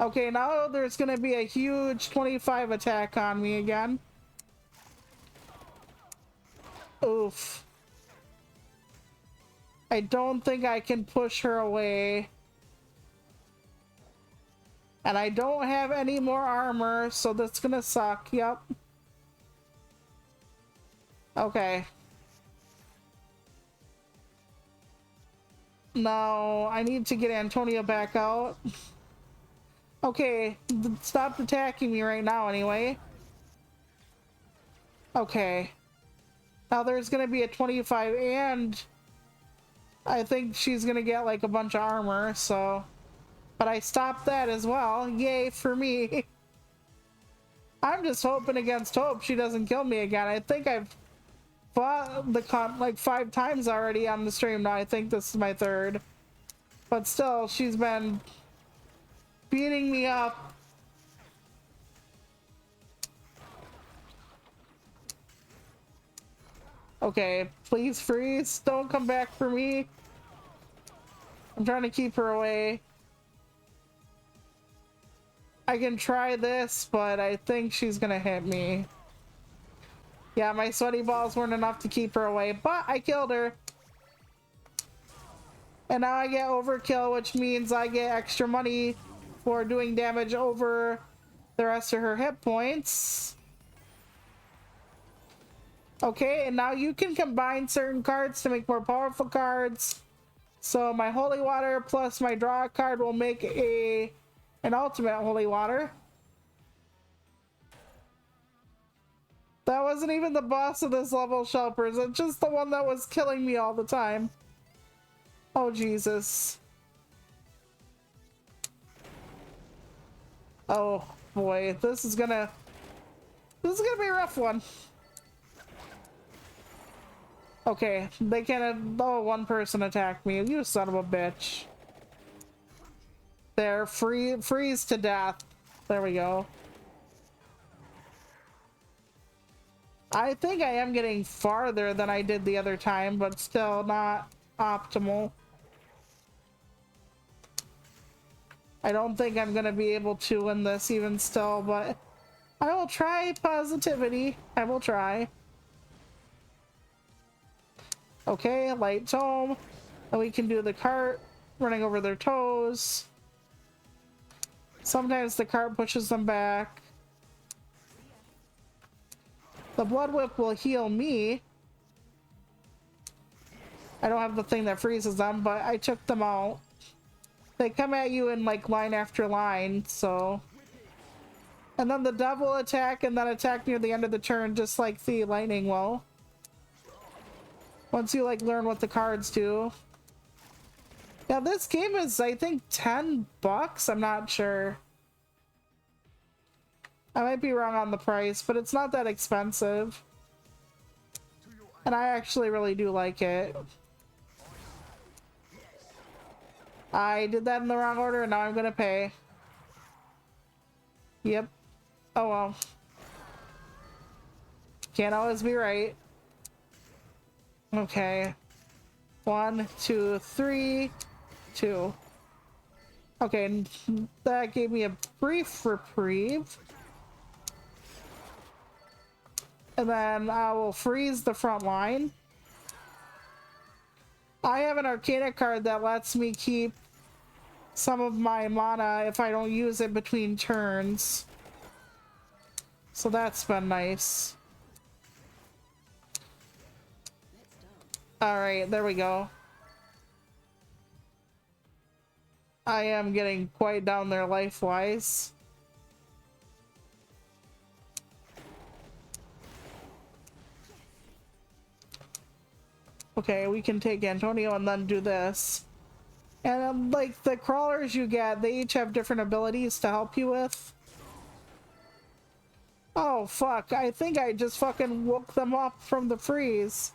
Okay, now there's gonna be a huge 25 attack on me again. Oof. I don't think I can push her away. And I don't have any more armor, so that's gonna suck. Yep. Okay. No, I need to get Antonia back out. Okay, stop attacking me right now anyway. Okay. Now there's gonna be a 25 and I think she's gonna get like a bunch of armor, so. But I stopped that as well. Yay for me. I'm just hoping against hope she doesn't kill me again. I think I've fought the comp like 5 times already on the stream now. I think this is my 3rd. But still, she's been beating me up. Okay, please freeze. Don't come back for me. I'm trying to keep her away. I can try this, but I think she's gonna hit me. Yeah, my sweaty balls weren't enough to keep her away, but I killed her. And now I get overkill, which means I get extra money for doing damage over the rest of her hit points. Okay, and now you can combine certain cards to make more powerful cards. So my holy water plus my draw card will make an ultimate holy water. That wasn't even the boss of this level, Shelpers. It's just the one that was killing me all the time. Oh, Jesus. Oh, boy. This is gonna be a rough one. Okay, they can't. Oh, one person attacked me. You son of a bitch. There, freeze to death. There we go. I think I am getting farther than I did the other time, but still not optimal. I don't think I'm gonna be able to win this even still, but I will try positivity. I will try. Okay, light tome. And we can do the cart, running over their toes. Sometimes the cart pushes them back. The blood whip will heal me. I don't have the thing that freezes them, but I took them out. They come at you in like line after line, so. And then the devil attack and then attack near the end of the turn, just like the lightning will. Once you like learn what the cards do. Yeah, this game is, I think, $10. I'm not sure. I might be wrong on the price, but it's not that expensive. And I actually really do like it. I did that in the wrong order, and now I'm gonna pay. Yep. Oh well. Can't always be right. Okay. 1, 2, 3, 2. Okay, that gave me a brief reprieve. And then I will freeze the front line. I have an Arcana card that lets me keep some of my mana if I don't use it between turns. So that's been nice. Alright, there we go. I am getting quite down there life-wise. Okay, we can take Antonio and then do this. And like the crawlers you get, they each have different abilities to help you with. Oh fuck, I think I just fucking woke them up from the freeze.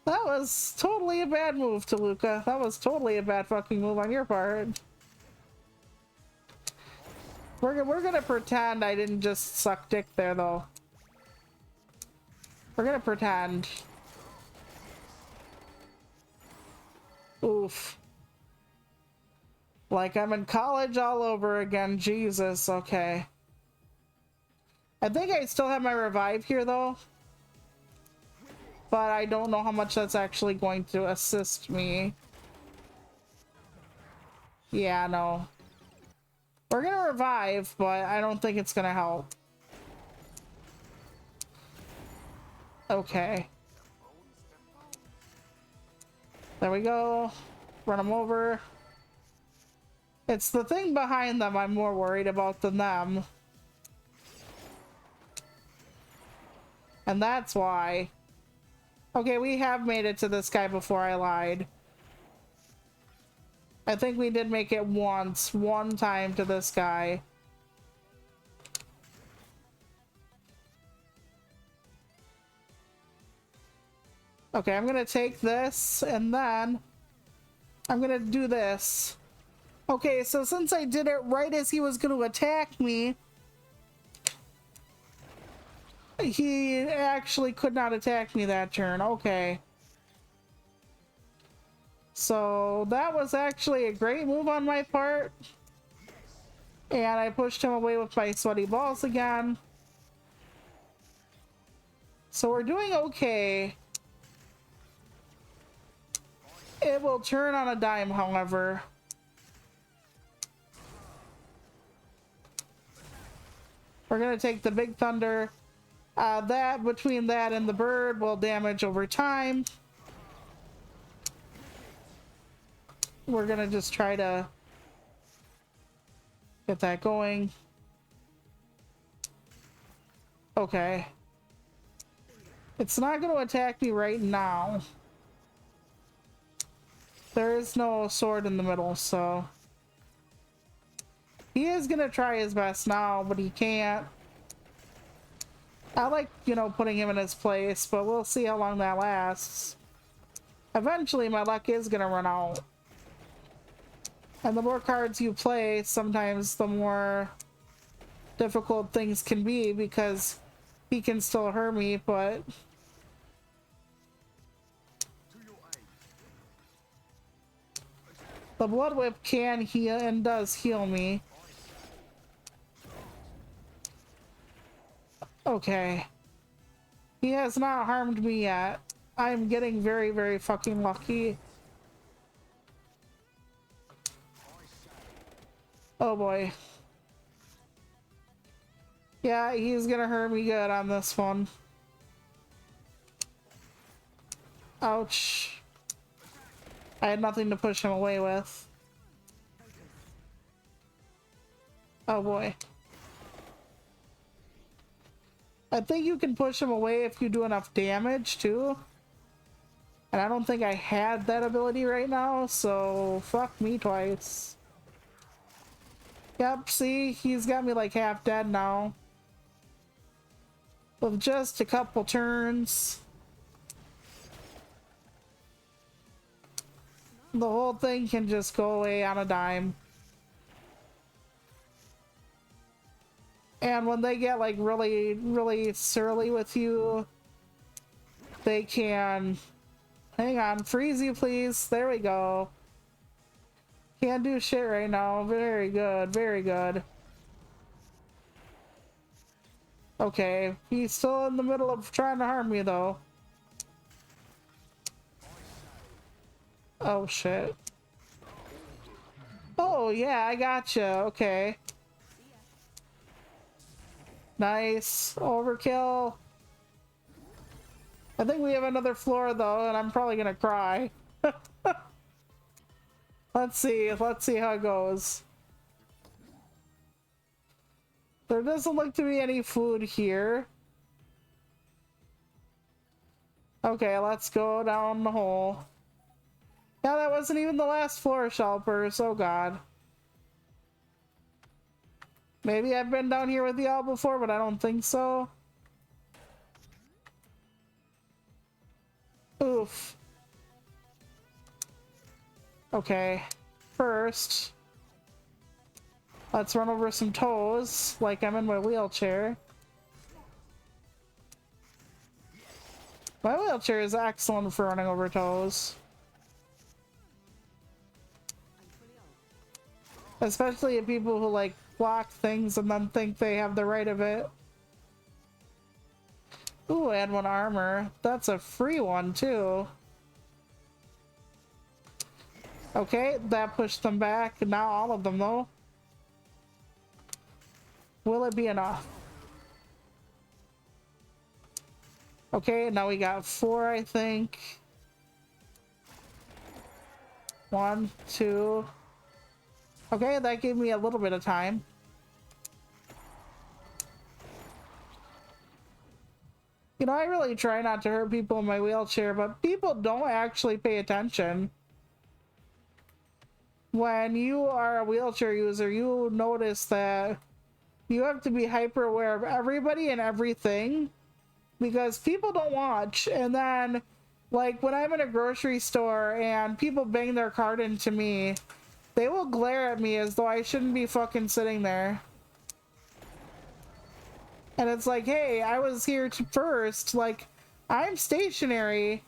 That was totally a bad move, Toluca. That was totally a bad fucking move on your part. We're gonna pretend I didn't just suck dick there, though. We're gonna pretend. Oof. Like I'm in college all over again. Jesus, okay. I think I still have my revive here, though. But I don't know how much that's actually going to assist me. Yeah, no. We're gonna revive, but I don't think it's gonna help. Okay. There we go. Run them over. It's the thing behind them I'm more worried about than them. And that's why. Okay, we have made it to this guy before. I lied. I think we did make it once, one time to this guy. Okay, I'm gonna take this and then I'm gonna do this. Okay, so since I did it right as he was gonna attack me, he actually could not attack me that turn. Okay. So that was actually a great move on my part. And I pushed him away with my sweaty balls again. So we're doing okay. It will turn on a dime, however. We're gonna take the big thunder. That between that and the bird will damage over time. We're gonna just try to get that going. Okay. It's not gonna attack me right now. There is no sword in the middle, so he is gonna try his best now, but he can't. I like, you know, putting him in his place, but we'll see how long that lasts. Eventually, my luck is gonna run out. And the more cards you play, sometimes the more difficult things can be, because he can still hurt me, but... the Blood Whip can heal and does heal me. Okay. He has not harmed me yet. I'm getting very, very fucking lucky. Oh boy. Yeah, he's gonna hurt me good on this one. Ouch. I had nothing to push him away with. Oh boy. I think you can push him away if you do enough damage too. And I don't think I had that ability right now, so fuck me twice. Yep, see, he's got me like half dead now. With just a couple turns. The whole thing can just go away on a dime. And when they get like really surly with you, they can... Hang on, freeze you please. There we go. Can't do shit right now. Very good, very good. Okay, he's still in the middle of trying to harm me though. Oh shit. Oh yeah, I gotcha. Okay. Nice. Overkill. I think we have another floor though, and I'm probably gonna cry. Let's see how it goes. There doesn't look to be any food here. Okay, let's go down the hole. Yeah, that wasn't even the last floor, Shelpers. Oh god. Maybe I've been down here with y'all before, but I don't think so. Oof. Okay. First, let's run over some toes, like I'm in my wheelchair. My wheelchair is excellent for running over toes. Especially if people who like block things and then think they have the right of it. Ooh, add one armor. That's a free one too. Okay, that pushed them back. Now all of them though. Will it be enough? Okay, now we got 4, I think. 1, 2. Okay, that gave me a little bit of time. You know, I really try not to hurt people in my wheelchair, but people don't actually pay attention. When you are a wheelchair user, you notice that you have to be hyper aware of everybody and everything because people don't watch. And then, like, when I'm in a grocery store and people bang their cart into me, they will glare at me as though I shouldn't be fucking sitting there. And it's like, hey, I was here first. Like, I'm stationary.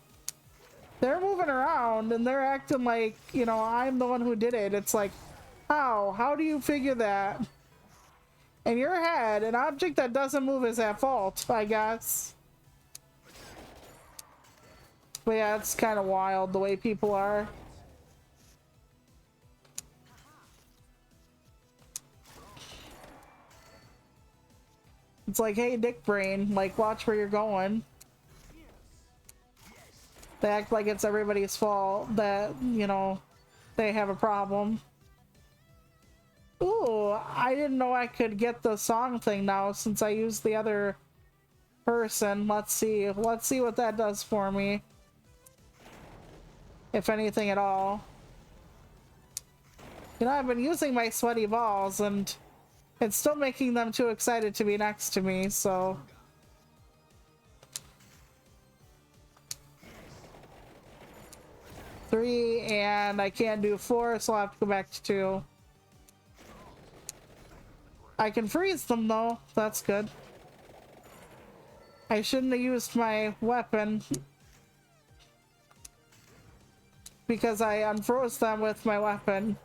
They're moving around and they're acting like, you know, I'm the one who did it. It's like, how? How do you figure that? In your head, an object that doesn't move is at fault, I guess. But yeah, it's kind of wild the way people are. It's like, hey, dick brain, like, watch where you're going. They act like it's everybody's fault that, you know, they have a problem. Ooh, I didn't know I could get the song thing now since I used the other person. Let's see what that does for me. If anything at all. You know, I've been using my sweaty balls and it's still making them too excited to be next to me, so... Three, and I can't do 4, so I'll have to go back to 2. I can freeze them though, that's good. I shouldn't have used my weapon because I unfroze them with my weapon.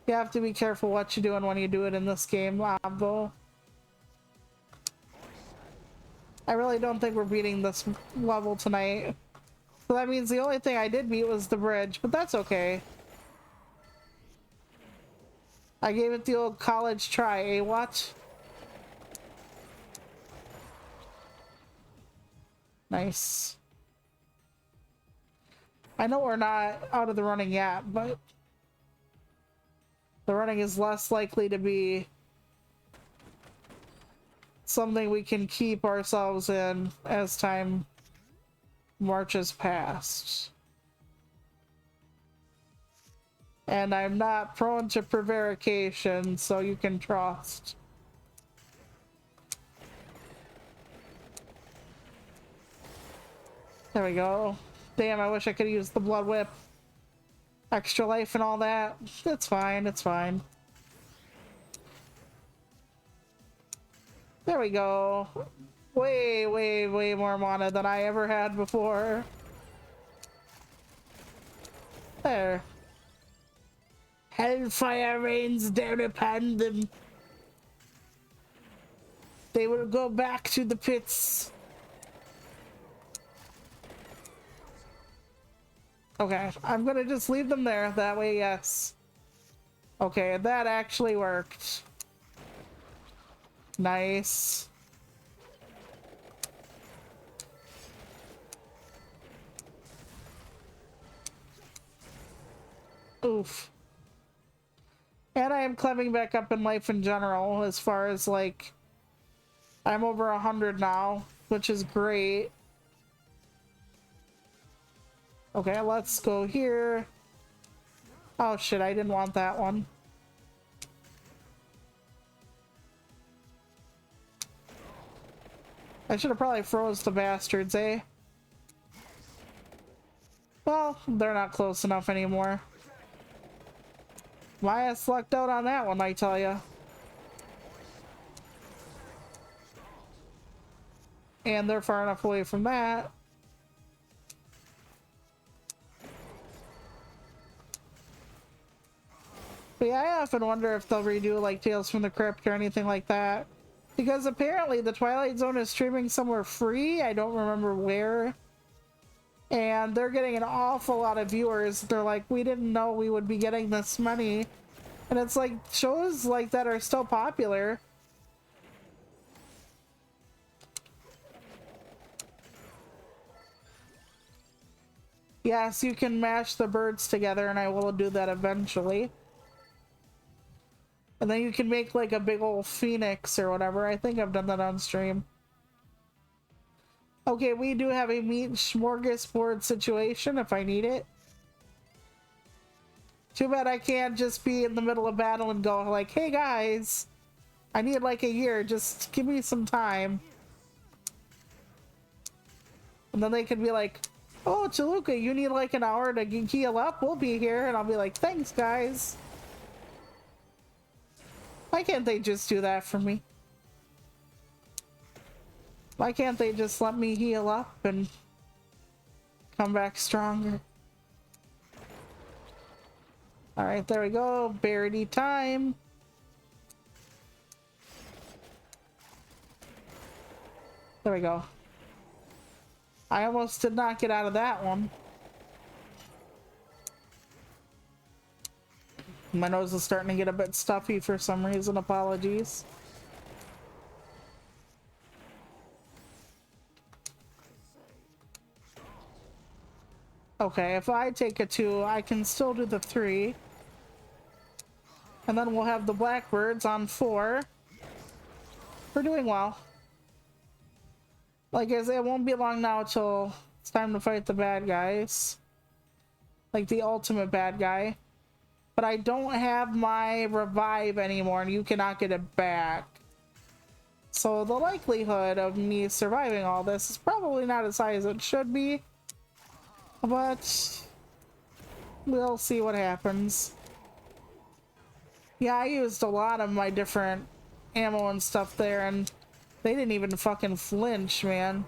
You have to be careful what you're doing when you do it in this game, Labo. I really don't think we're beating this level tonight. So that means the only thing I did beat was the bridge, but that's okay. I gave it the old college try, eh, what? Nice. I know we're not out of the running yet, but the running is less likely to be something we can keep ourselves in as time marches past. And I'm not prone to prevarication, so you can trust. There we go. Damn, I wish I could use the blood whip. Extra life and all that. It's fine, it's fine. There we go. Way, way, way more mana than I ever had before. There. Hellfire rains down upon them. They will go back to the pits. Okay, I'm gonna just leave them there. That way, yes. Okay, that actually worked. Nice. Oof. And I am climbing back up in life in general, as far as like I'm over 100 now, which is great. Okay, let's go here. Oh shit, I didn't want that one. I should have probably froze the bastards, eh? Well, they're not close enough anymore. My ass lucked out on that one, I tell ya. And they're far enough away from that. But yeah, I often wonder if they'll redo like Tales from the Crypt or anything like that. Because apparently the Twilight Zone is streaming somewhere free. I don't remember where. And they're getting an awful lot of viewers. They're like, we didn't know we would be getting this many. And it's like, shows like that are still popular. Yes, you can mash the birds together, and I will do that eventually. And then you can make like a big old phoenix or whatever. I think I've done that on stream. Okay, we do have a meat smorgasbord situation if I need it. Too bad I can't just be in the middle of battle and go like, hey guys, I need like a year, just give me some time. And then they could be like, oh, Chaluka, you need like an hour to heal up? We'll be here. And I'll be like, thanks, guys. Why can't they just do that for me? Why can't they just let me heal up and come back stronger? Alright, there we go. Barity time. There we go. I almost did not get out of that one. My nose is starting to get a bit stuffy for some reason. Apologies. Okay, if I take a 2, I can still do the 3. And then we'll have the blackbirds on 4. We're doing well. Like I said, it won't be long now till it's time to fight the bad guys. Like the ultimate bad guy. But I don't have my revive anymore, and you cannot get it back. So the likelihood of me surviving all this is probably not as high as it should be. But we'll see what happens. Yeah, I used a lot of my different ammo and stuff there, and they didn't even fucking flinch, man.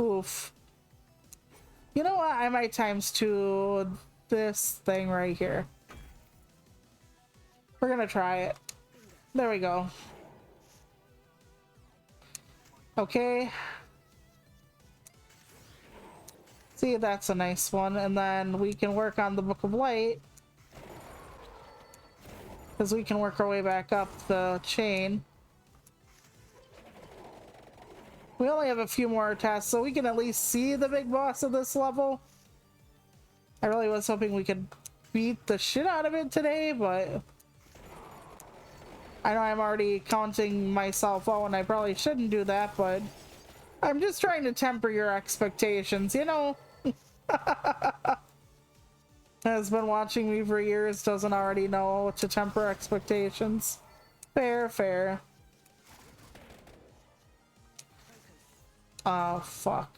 Oof. You know what? I might ×2 this thing right here. We're gonna try it. There we go. Okay. See, that's a nice one. And then we can work on the Book of Light. Because we can work our way back up the chain. We only have a few more tests, so we can at least see the big boss of this level. I really was hoping we could beat the shit out of it today, but I know I'm already counting myself out and I probably shouldn't do that, but I'm just trying to temper your expectations, you know? Has been watching me for years, doesn't already know to temper expectations. Fair, fair. Oh, fuck.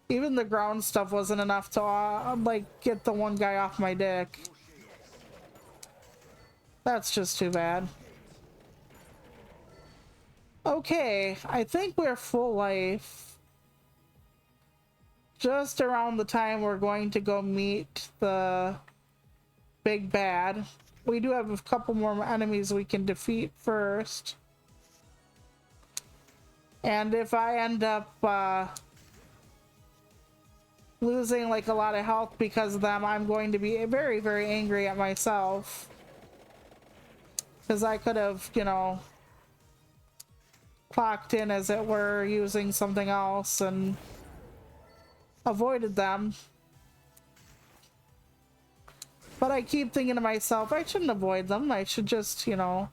Even the ground stuff wasn't enough to, like, get the one guy off my dick. That's just too bad. Okay, I think we're full life. Just around the time we're going to go meet the big bad. We do have a couple more enemies we can defeat first. And if I end up losing like a lot of health because of them, I'm going to be very, very angry at myself. Because I could have, you know, clocked in, as it were, using something else and avoided them. But I keep thinking to myself, I shouldn't avoid them. I should just, you know,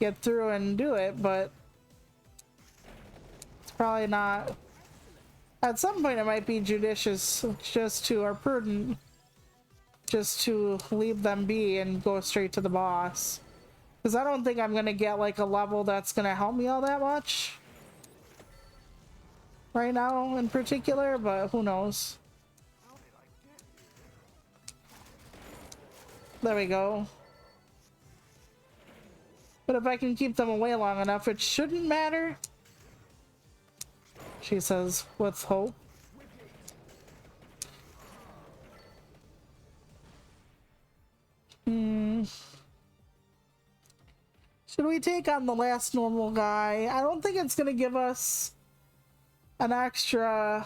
get through and do it, but it's probably not. At some point it might be judicious just to, or prudent, just to leave them be and go straight to the boss. Because I don't think I'm going to get like a level that's going to help me all that much right now in particular, but who knows. There we go. But if I can keep them away long enough, it shouldn't matter. She says, with hope. Should we take on the last normal guy? I don't think it's gonna give us an extra.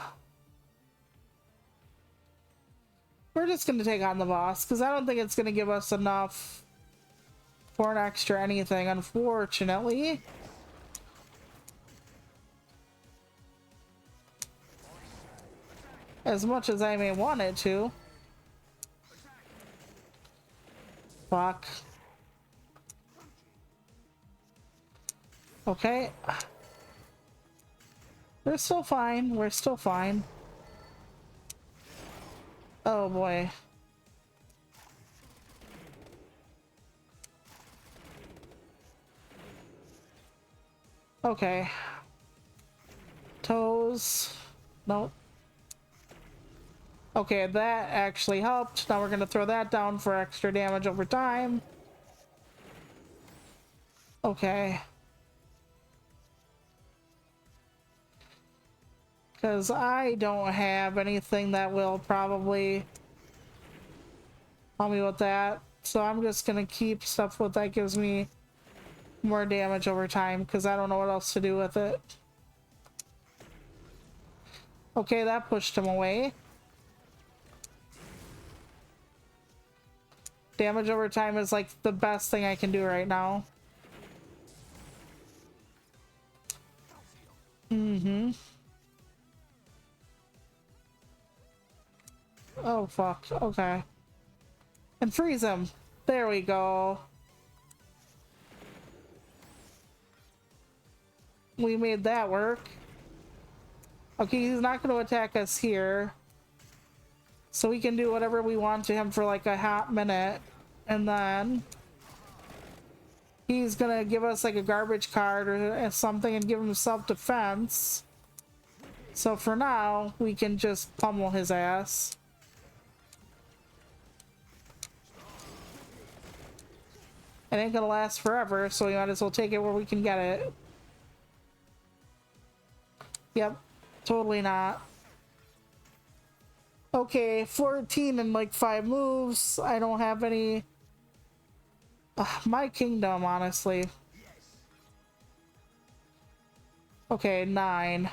We're just gonna take on the boss, because I don't think it's gonna give us enough for an extra anything, unfortunately. As much as I may want it to. Fuck. Okay. We're still fine. We're still fine. Oh boy. Okay. Toes. Nope. Okay, that actually helped. Now we're gonna throw that down for extra damage over time. Okay. Because I don't have anything that will probably help me with that. So I'm just gonna keep stuff with that gives me more damage over time, because I don't know what else to do with it. Okay, that pushed him away. Damage over time is like the best thing I can do right now. Mm-hmm. Oh, fuck. Okay. And freeze him. There we go. We made that work. Okay, he's not going to attack us here. So we can do whatever we want to him for like a hot minute. And then he's going to give us like a garbage card or something and give him self-defense. So for now, we can just pummel his ass. It ain't gonna last forever, so we might as well take it where we can get it. Yep, totally not. Okay, 14 and like 5 moves. I don't have any. My kingdom, honestly. Okay, 9.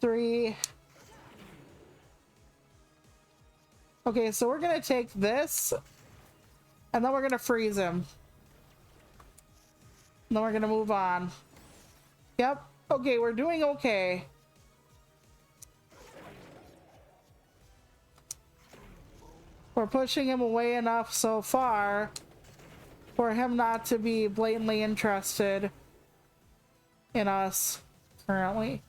Three. Okay, so we're gonna take this And then we're gonna freeze him. And then we're gonna move on. Yep. Okay, we're doing okay. We're pushing him away enough so far for him not to be blatantly interested in us currently.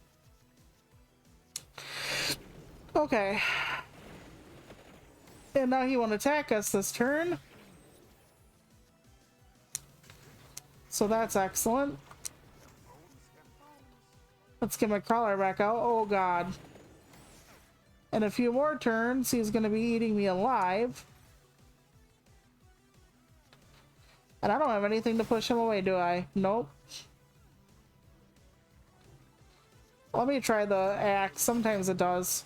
Okay. And now he won't attack us this turn. So that's excellent. Let's get my crawler back out. Oh god. In a few more turns, he's going to be eating me alive. And I don't have anything to push him away, do I? Nope. Let me try the axe. Sometimes it does.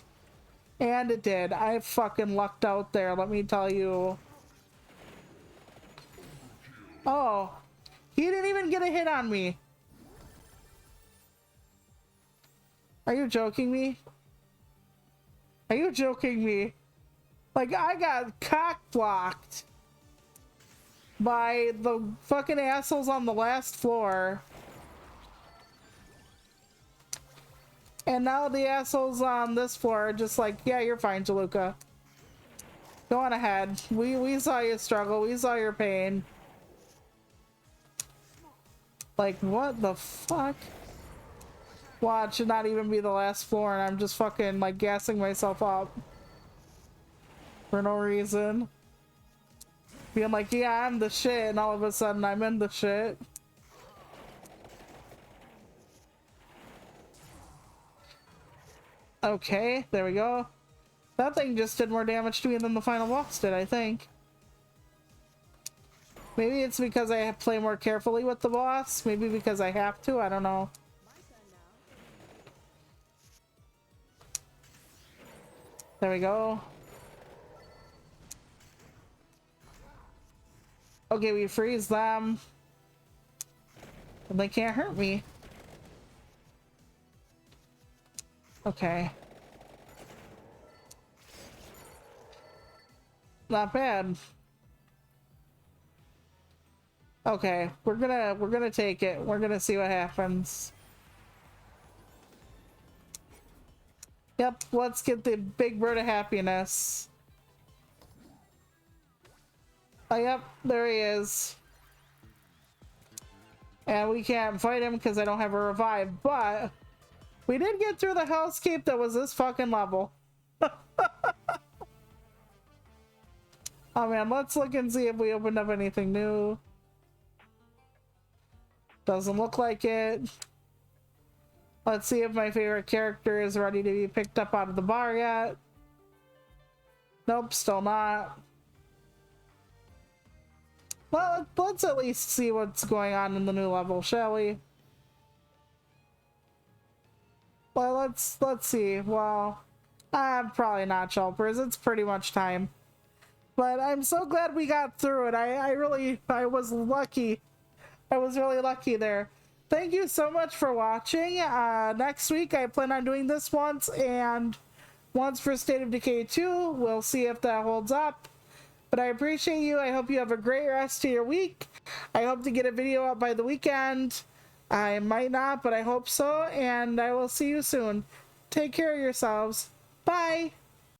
And it did. I fucking lucked out there, let me tell you. Oh. He didn't even get a hit on me. Are you joking me? Are you joking me? Like, I got cock-blocked by the fucking assholes on the last floor. And now the assholes on this floor are just like, yeah, you're fine, Jaluka. Go on ahead. We saw you struggle. We saw your pain. Like, what the fuck? Watch, should not even be the last floor, and I'm just fucking, like, gassing myself up. For no reason. Being like, yeah, I'm the shit, and all of a sudden I'm in the shit. Okay, there we go. That thing just did more damage to me than the final boss did, I think. Maybe it's because I play more carefully with the boss. Maybe because I have to, I don't know. There we go. Okay, we freeze them. And they can't hurt me. Okay. Not bad. Okay, we're gonna take it. We're gonna see what happens. Yep, let's get the big bird of happiness. Oh, yep, there he is. And we can't fight him because I don't have a revive, but we did get through the hellscape that was this fucking level. Oh man, let's look and see if we opened up anything new. Doesn't look like it. Let's see if my favorite character is ready to be picked up out of the bar yet. Nope, still not. Well, let's at least see what's going on in the new level, shall we? Well, let's see. Well, probably not Shulpers. It's pretty much time. But I'm so glad we got through it. I was lucky. I was really lucky there. Thank you so much for watching. Next week I plan on doing this once and once for State of Decay 2. We'll see if that holds up. But I appreciate you. I hope you have a great rest of your week. I hope to get a video up by the weekend. I might not, but I hope so. And I will see you soon. Take care of yourselves. Bye.